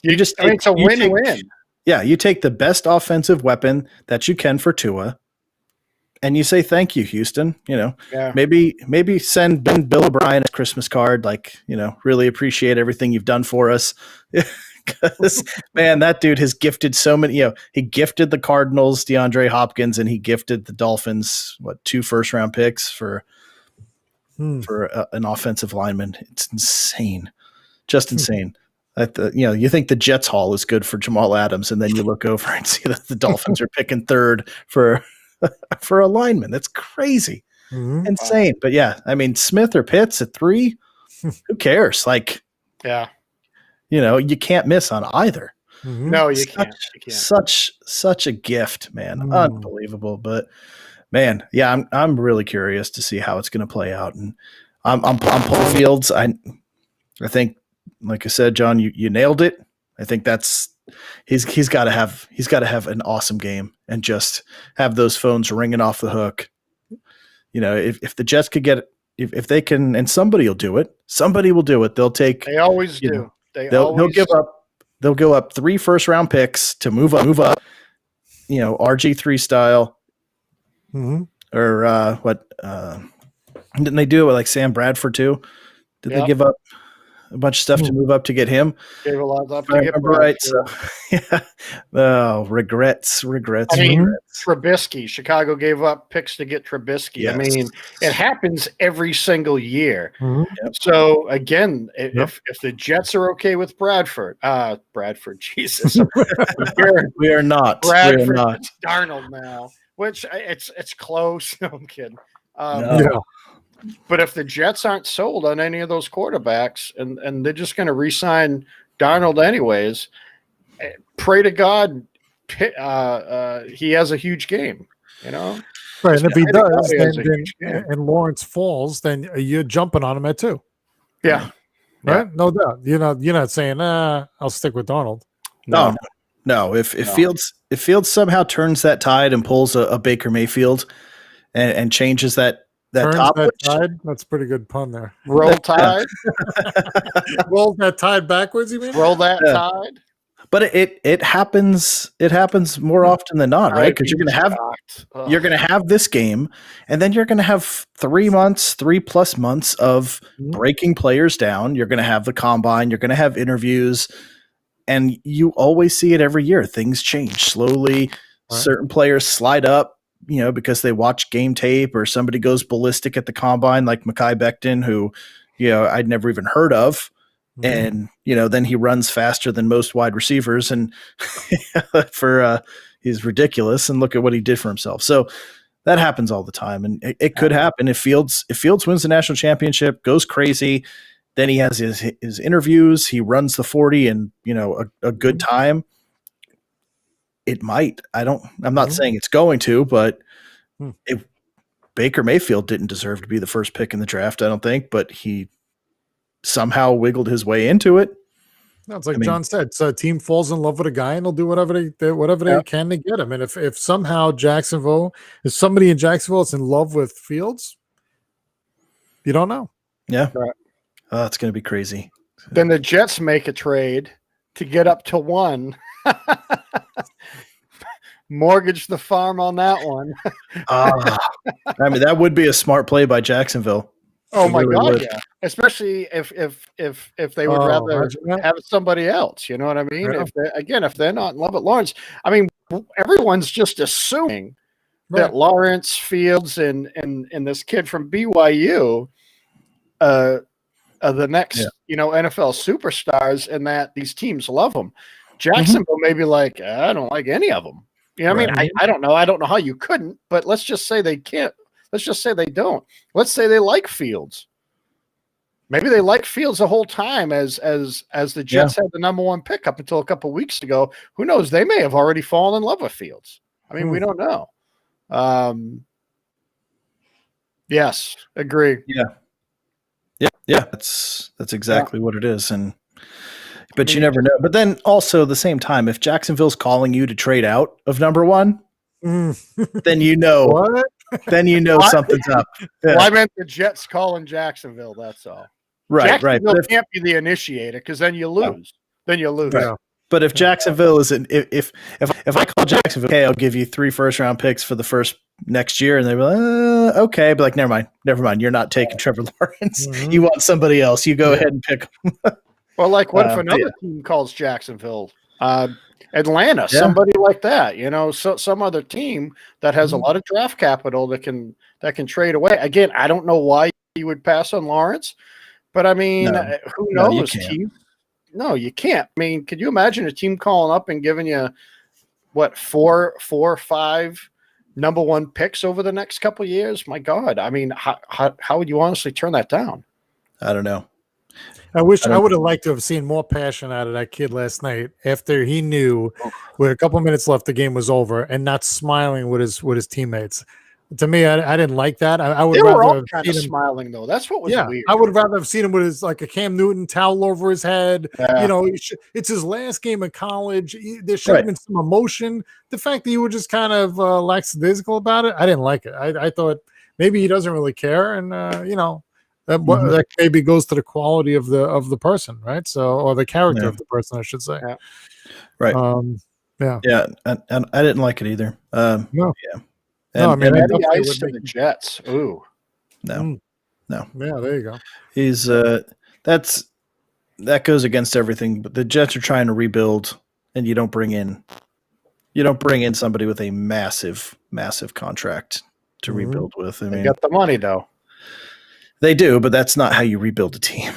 It's a win-win. Yeah, you take the best offensive weapon that you can for Tua, and you say thank you, Houston. Maybe send Bill O'Brien a Christmas card, really appreciate everything you've done for us. Because man, that dude has gifted so many. He gifted the Cardinals DeAndre Hopkins, and he gifted the Dolphins 2 first-round picks for an offensive lineman. It's insane, just insane. You think the Jets haul is good for Jamal Adams, and then you look over and see that the Dolphins are picking 3rd for a lineman. That's crazy, insane. But yeah, I mean, Smith or Pitts at 3, who cares? You can't miss on either. No, you can't. Such a gift, man. Unbelievable. But man, yeah, I'm really curious to see how it's going to play out. And I'm Paul Fields. I think, like I said, John, you nailed it. I think he's got to have an awesome game and just have those phones ringing off the hook if the Jets could get if they can, and somebody will do it. Somebody will do it. They'll take. They always do. Know, they'll give up. They'll go up 3 first-round picks to move up. RG3 style. Mm-hmm. Or what? Didn't they do it with like Sam Bradford too? Did they give up a bunch of stuff to move up to get him? Gave a lot up to get Bradford. Right. So, yeah. Oh, regrets. I mean, Trubisky. Chicago gave up picks to get Trubisky. Yes. I mean, it happens every single year. Mm-hmm. Yep. So again, if the Jets are okay with Bradford, Jesus, we are not. Bradford, we are not. It's Darnold now, which it's close. No, I'm kidding. No. But if the Jets aren't sold on any of those quarterbacks and they're just going to re-sign Darnold anyways, pray to God he has a huge game, Right, and if he does, and Lawrence falls, then you're jumping on him at 2. Yeah. Right? Yeah. No doubt. You're not saying, I'll stick with Darnold. No. If Fields somehow turns that tide and pulls a Baker Mayfield and changes that top tide. That's a pretty good pun there. Roll tide. Roll that tide backwards, you mean? Roll that tide. But it happens more often than not, right? Because you're gonna have this game, and then you're gonna have 3+ months of breaking players down. You're gonna have the combine, you're gonna have interviews, and you always see it every year. Things change slowly. Right. Certain players slide up, because they watch game tape, or somebody goes ballistic at the combine, like Mekhi Becton, who, I'd never even heard of. And, then he runs faster than most wide receivers, and he's ridiculous. And look at what he did for himself. So that happens all the time. And it could happen if Fields wins the national championship, goes crazy. Then he has his interviews. He runs the 40 and, a good time. It might. I'm not saying it's going to, but Baker Mayfield didn't deserve to be the first pick in the draft, I don't think, but he somehow wiggled his way into it. No, it's like John said. So a team falls in love with a guy and they'll do whatever they can to get him. And if somehow somebody in Jacksonville is in love with Fields, you don't know. Yeah. Right. Oh, it's going to be crazy. Then the Jets make a trade to get up to 1. Mortgage the farm on that one. That would be a smart play by Jacksonville. Oh my God! Yeah, especially if they would rather have somebody else. You know what I mean? Yeah. If they're not in love with Lawrence, I mean, everyone's just assuming that Lawrence, Fields, and this kid from BYU, are the next NFL superstars, and that these teams love them. Jacksonville may be like, I don't like any of them. I mean, I don't know. I don't know how you couldn't, but let's just say they can't. Let's just say they don't. Let's say they like Fields. Maybe they like Fields the whole time as the Jets had the number 1 pick up until a couple of weeks ago. Who knows? They may have already fallen in love with Fields. I mean, we don't know. Yes, agree. Yeah. That's exactly what it is. But you never know. But then also at the same time, if Jacksonville's calling you to trade out of number 1, then what? Then something's up. Yeah. Well, I meant the Jets calling Jacksonville. That's all. Right. Jacksonville can't be the initiator because then you lose. Then you lose. Right. But if Jacksonville isn't, if I call Jacksonville, okay, I'll give you 3 first-round picks for the first next year, and they're like, okay, but like, never mind. You're not taking Trevor Lawrence. Mm-hmm. You want somebody else. You go ahead and pick them. Well, like what if another team calls Jacksonville? Atlanta, somebody like that, so some other team that has a lot of draft capital that can trade away. Again, I don't know why you would pass on Lawrence, but I mean, who knows? No, you can't. I mean, could you imagine a team calling up and giving you what 4 or 5 number 1 picks over the next couple of years? My God, I mean, how would you honestly turn that down? I don't know. I would have liked to have seen more passion out of that kid last night after he knew with a couple minutes left the game was over and not smiling with his teammates. To me, I didn't like that. I would rather all kind of smiling though. That's what was weird. I would rather have seen him with his like a Cam Newton towel over his head. Yeah. It's his last game of college. There should have been some emotion. The fact that you were just kind of lackadaisical about it, I didn't like it. I thought maybe he doesn't really care, and that maybe goes to the quality of the person, right? So, or the character of the person, I should say. Yeah. Right. Yeah. And I didn't like it either. No. Yeah. No, I mean, I Eddie definitely Ice would to make the Jets. Ooh. No. Yeah, there you go. He's that goes against everything. But the Jets are trying to rebuild, and you don't bring in somebody with a massive contract to rebuild with. I They mean, got the money though. they do, but that's not how you rebuild a team.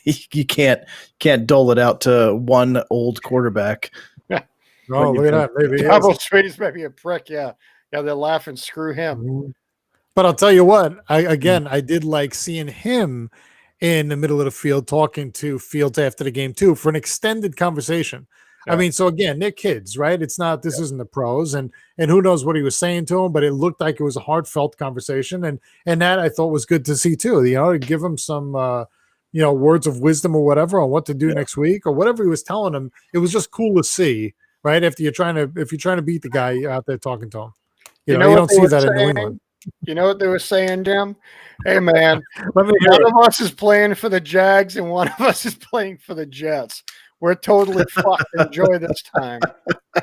You can't dole it out to one old quarterback. Oh, look at that. Maybe Double Sweeney's maybe a prick. Yeah. Yeah, they're laughing. Screw him. But I'll tell you what, I did like seeing him in the middle of the field talking to Fields after the game too for an extended conversation. Yeah. I mean, so again, they're kids, right? It's not, this isn't the pros, and who knows what he was saying to him, but it looked like it was a heartfelt conversation, and that I thought was good to see too. To give him some words of wisdom or whatever on what to do next week or whatever he was telling him. It was just cool to see, right? If you're trying to beat the guy out there talking to him, you don't see that in New England. You know what they were saying, Jim? Hey, man, Let me hear one it. of us is playing for the Jags and one of us is playing for the Jets. We're totally fucked. Enjoy this time.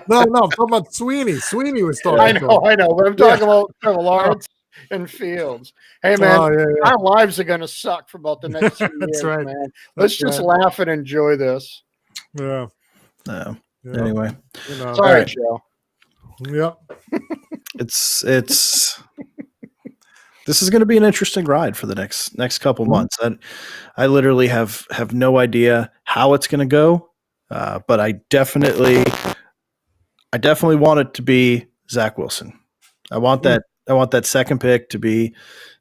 No, I'm talking about Sweeney. Sweeney was talking. I know, but I'm talking about Trevor Lawrence and Fields. Hey, man, our lives are going to suck for about the next few That's years, right. man. Let's just laugh and enjoy this. Yeah. No. Yeah. Anyway, Sorry, Joe. Yep. it's this is going to be an interesting ride for the next couple months. I literally have no idea how it's going to go, but I definitely want it to be Zach Wilson. I want that second pick to be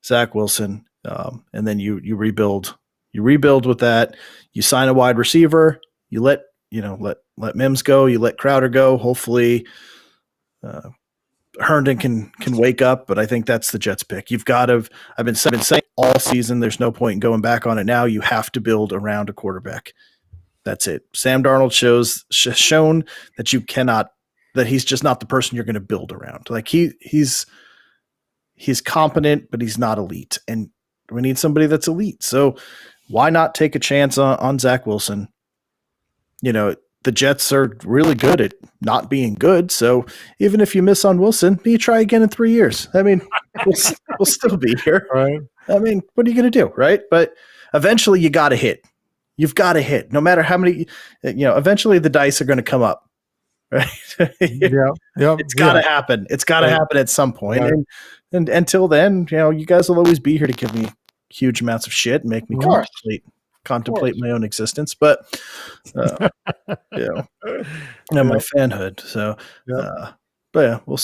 Zach Wilson, and then you rebuild. You rebuild with that. You sign a wide receiver. You let Mims go. You let Crowder go. Hopefully, Herndon can wake up, but I think that's the Jets pick. You've got to. I've been saying all season. There's no point in going back on it now. You have to build around a quarterback. That's it. Sam Darnold shown that you cannot. That he's just not the person you're going to build around. Like he's competent, but he's not elite, and we need somebody that's elite. So why not take a chance on Zach Wilson? The Jets are really good at not being good. So even if you miss on Wilson, you try again in 3 years. I mean, we'll still be here. Right. I mean, what are you going to do? Right. But eventually you got to hit. You've got to hit no matter how many, eventually the dice are going to come up. Right. Yeah. It's got to happen. It's got to happen at some point. Right. And until then, you guys will always be here to give me huge amounts of shit and make me contemplate my own existence, but my fanhood. So, but yeah, we'll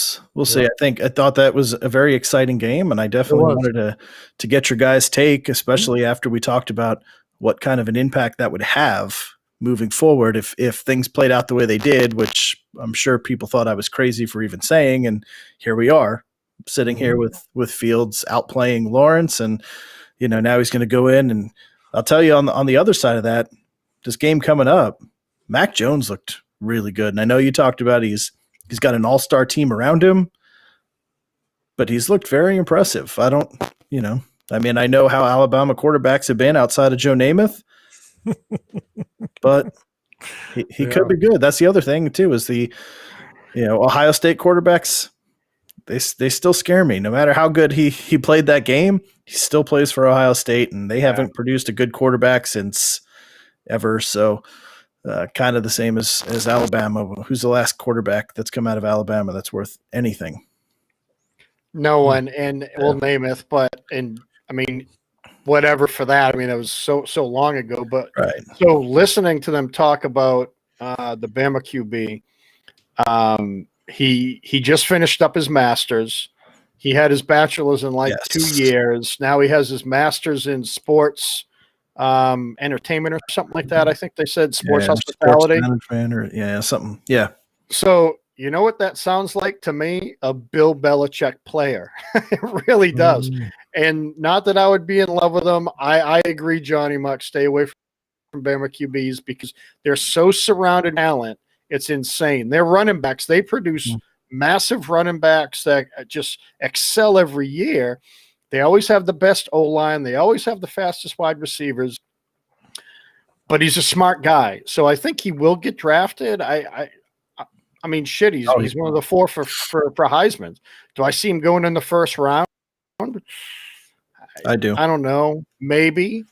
see. I thought that was a very exciting game, and I definitely wanted to get your guys' take, especially after we talked about what kind of an impact that would have moving forward if things played out the way they did, which I'm sure people thought I was crazy for even saying, and here we are sitting here with Fields outplaying Lawrence, and now he's going to go in, and I'll tell you on the other side of that, this game coming up, Mac Jones looked really good. And I know you talked about he's got an all-star team around him, but he's looked very impressive. I know how Alabama quarterbacks have been outside of Joe Namath, but he could be good. That's the other thing too, is the Ohio State quarterbacks, they still scare me. No matter how good he played that game, he still plays for Ohio State, and they haven't produced a good quarterback since ever. So kind of the same as Alabama. Who's the last quarterback that's come out of Alabama that's worth anything? No one, and we'll name it, whatever for that. I mean, it was so long ago, but so listening to them talk about the Bama QB, he just finished up his master's. He had his bachelor's in 2 years. Now he has his master's in sports entertainment or something like that. I think they said sports hospitality. Sports management or something. Yeah. So you know what that sounds like to me? A Bill Belichick player. It really does. And not that I would be in love with him. I agree, Johnny Muck. Stay away from Bama QBs because they're so surrounded talent. It's insane. They're running backs. They produce massive running backs that just excel every year. They always have the best O-line. They always have the fastest wide receivers. But he's a smart guy, so I think he will get drafted. I mean, shit, he's one of the four for Heisman. Do I see him going in the first round? I do. I don't know. Maybe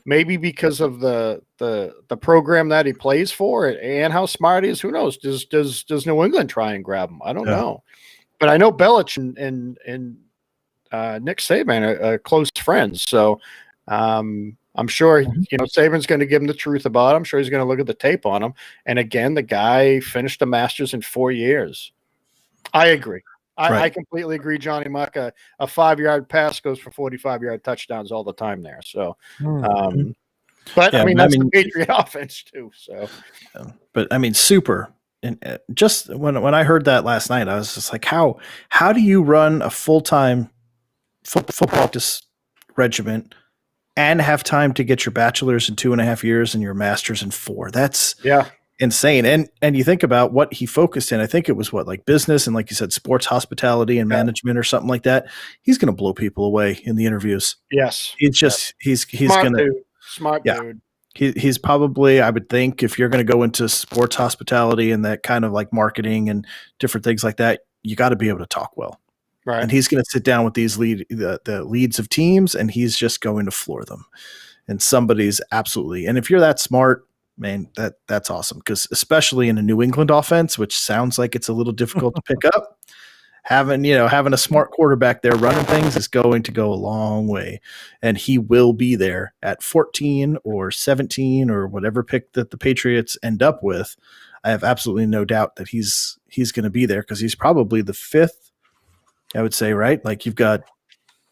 because of the program that he plays for and how smart he is. Who knows? Does New England try and grab him? I don't know. But I know Belichick and Nick Saban are close friends, so. I'm sure, Saban's going to give him the truth about it. I'm sure he's going to look at the tape on him. And again, the guy finished the Masters in 4 years. I agree. I completely agree, Johnny Muck. A 5-yard pass goes for 45-yard touchdowns all the time there. So, but I mean, that's the Patriot offense too. So, but I mean, super. And just when I heard that last night, I was just like, how do you run a full-time football practice regiment and have time to get your bachelor's in 2.5 years and your master's in 4? That's insane. And you think about what he focused in. I think it was like business and, like you said, sports hospitality and management or something like that. He's going to blow people away in the interviews. Yes, he's just he's smart dude. He's probably, I would think, if you're going to go into sports hospitality and that kind of like marketing and different things like that, you got to be able to talk well. Right. And he's going to sit down with these the leads of teams, and he's just going to floor them. And somebody's absolutely, and if you're that smart, man, that's awesome. Because especially in a New England offense, which sounds like it's a little difficult to pick up, having a smart quarterback there running things is going to go a long way. And he will be there at 14 or 17 or whatever pick that the Patriots end up with. I have absolutely no doubt that he's going to be there, because he's probably the 5th. I would say, right? Like, you've got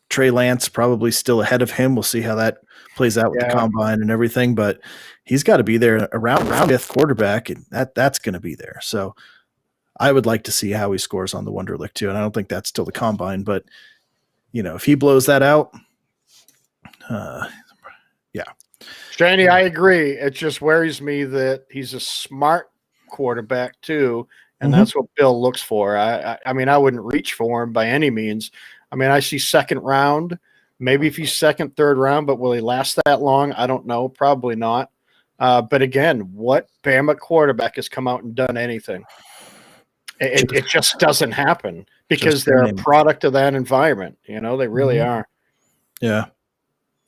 Trey Lance probably still ahead of him. We'll see how that plays out with the combine and everything, but he's got to be there around 5th quarterback, and that's going to be there. So I would like to see how he scores on the Wonderlic too. And I don't think that's till the combine, but if he blows that out, Shani, I agree. It just worries me that he's a smart quarterback too. And that's what Bill looks for. I mean, I wouldn't reach for him by any means. I mean, I see 2nd round, maybe if he's 2nd, 3rd round, but will he last that long? I don't know. Probably not. But again, what Bama quarterback has come out and done anything? It just doesn't happen, because they're a product of that environment. They really are. Yeah.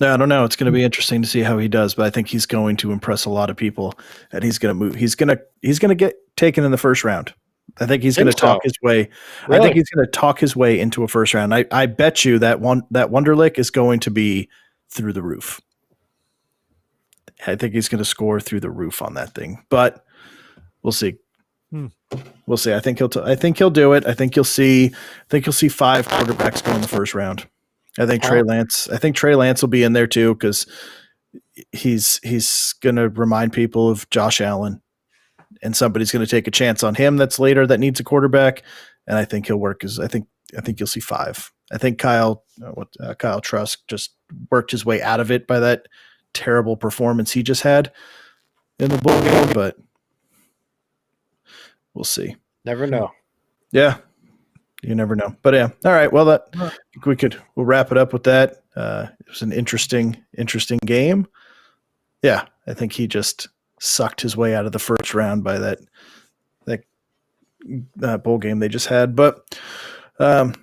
I don't know. It's going to be interesting to see how he does, but I think he's going to impress a lot of people, and he's going to move. He's going to get taken in the 1st round. I think he's going to talk his way. Really? I think he's going to talk his way into a 1st round. I bet you that Wonderlic is going to be through the roof. I think he's going to score through the roof on that thing, but we'll see. We'll see. I think he'll do it. I think you'll see 5 quarterbacks go in the 1st round. I think Trey Lance will be in there too, because he's going to remind people of Josh Allen, and somebody's going to take a chance on him that's later that needs a quarterback. And I think he'll work I think you'll see 5. I think Kyle Trask just worked his way out of it by that terrible performance he just had in the bowl game, but we'll see. Never know. Yeah. You never know. But yeah. All right. Well, we'll wrap it up with that. It was an interesting game. Yeah. I think he just sucked his way out of the 1st round by that bowl game they just had. But we're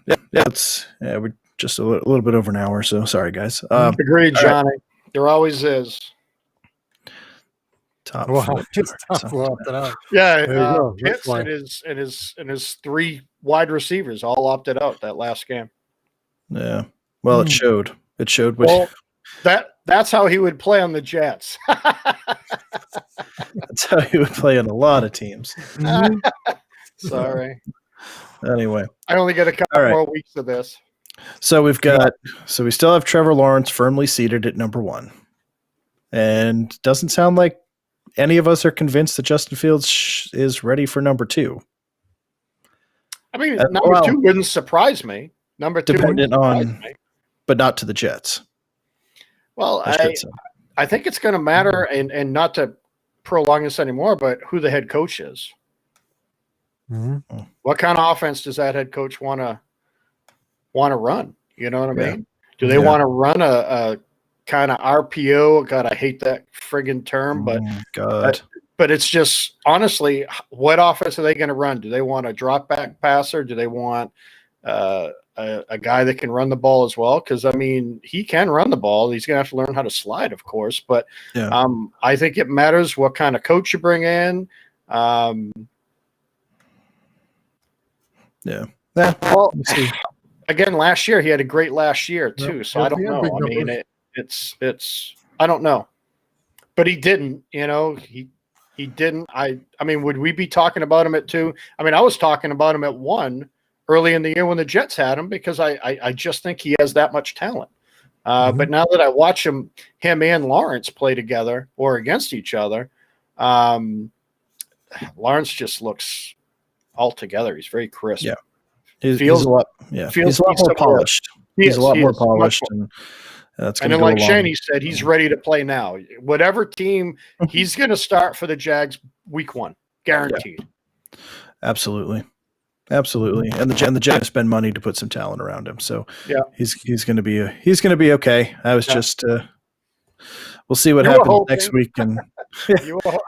just a little bit over an hour. So sorry, guys. Agreed, Johnny. Right. There always is. Top Pitts and his 3 wide receivers all opted out that last game. Yeah. Well, it showed. It showed. That's how he would play on the Jets. That's how he would play on a lot of teams. Sorry. Anyway, I only get a couple more weeks of this. So we still have Trevor Lawrence firmly seated at number 1, and doesn't sound like any of us are convinced that Justin Fields is ready for number 2. I mean, number 2 wouldn't surprise me. Number 2 dependent on, but not to the Jets. Well, I think it's going to matter, and not to prolong this anymore, but who the head coach is. Mhm. What kind of offense does that head coach want to run? You know what I Yeah. mean? Do they want to run a kind of RPO? God, I hate that friggin' term, but God. but it's just honestly, what offense are they going to run? Do they want a drop back passer? Do they want a guy that can run the ball as well? Because I mean, he can run the ball. He's going to have to learn how to slide, of course. But Yeah. I think it matters what kind of coach you bring in. Yeah. Well, We'll see. again, last year he had a great last year too. Yep. So I don't He had know. big I mean, numbers. it's I don't know, but he didn't. You know, he didn't. I mean, would we be talking about him at 2? I mean, I was talking about him at 1 early in the year when the Jets had him because I just think he has that much talent. But now that I watch him and Lawrence play together or against each other, Lawrence just looks all together. He's very crisp. Yeah. He's Feels- a lot. feels He's a lot he's more somewhere. polished. He's a lot He more is, much polished, more. and that's And going to then, go like along. Shanny said, he's ready to play now. Whatever team, he's going to start for the Jags week 1, guaranteed. Absolutely. And the Jets spend money to put some talent around him, so Yeah. he's going to be okay. I was just we'll see what You were happens hoping. next week, and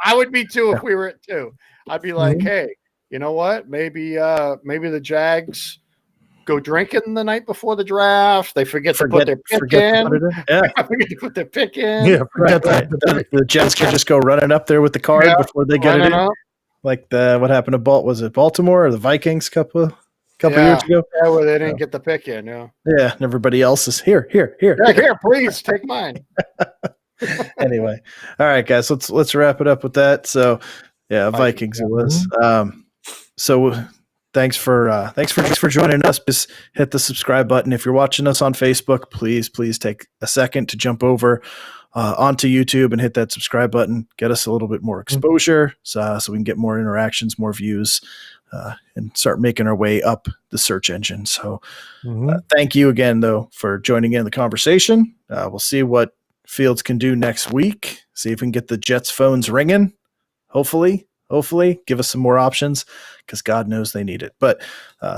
I would be too if we were at 2. I'd be like, Mhm. hey, you know what? Maybe the Jags go drinking the night before the draft. They forget to put their pick forget to in. put it in. Yeah, Forget to put their pick in. Yeah, forget right. that. The Jets can just go running up there with the card Yeah, before they get it running in. up. Like what happened to was it Baltimore or the Vikings couple Yeah. years ago? Yeah, where they didn't get the pick in. Yeah. Yeah, and everybody else is here. Yeah, here, please take mine. Anyway, all right, guys, let's wrap it up with that. So, yeah, Vikings it was. So thanks for joining us. Just hit the subscribe button. If you're watching us on Facebook, please take a second to jump over onto YouTube and hit that subscribe button. Get us a little bit more exposure, so we can get more interactions, more views, and start making our way up the search engine. So thank you again, though, for joining in the conversation. We'll see what Fields can do next week. See if we can get the Jets phones ringing. Hopefully give us some more options, because God knows they need it. But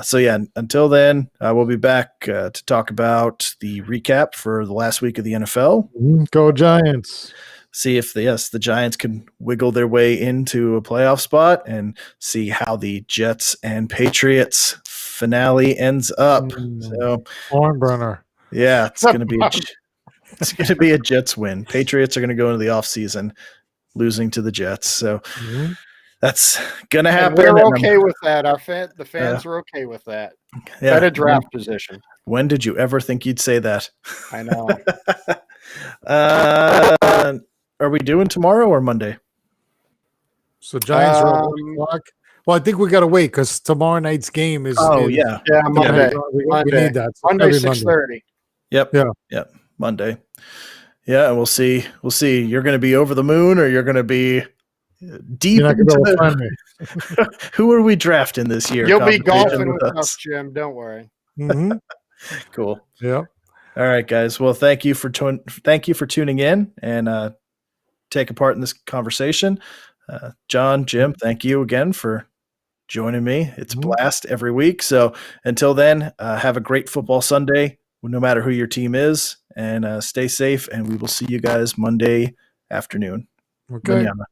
so yeah, until then, we'll be back to talk about the recap for the last week of the NFL. Go Giants. See if the Giants can wiggle their way into a playoff spot, and see how the Jets and Patriots finale ends up. So Hornburner. yeah, it's going to be a Jets win. Patriots are going to go into the offseason losing to the Jets. So that's going to happen. And we're okay with that. The fans are okay with that. Yeah. Better draft position. When did you ever think you'd say that? I know. Are we doing tomorrow or Monday? So Giants are at 1 o'clock. Well, I think we got to wait because tomorrow night's game is. Monday. We need that. So Monday every 6:30. Yep. Monday. Yeah, and we'll see. You're going to be over the moon, or you're going to be deep You're not into gonna find me. Who are we drafting this year? You'll be Conversation golfing with us, Jim. Don't worry. Cool. Yeah. All right, guys. Well, thank you for tuning in and taking part in this conversation. John, Jim, thank you again for joining me. It's a blast every week. So until then, have a great football Sunday, no matter who your team is, and stay safe. And we will see you guys Monday afternoon. Okay. Manana.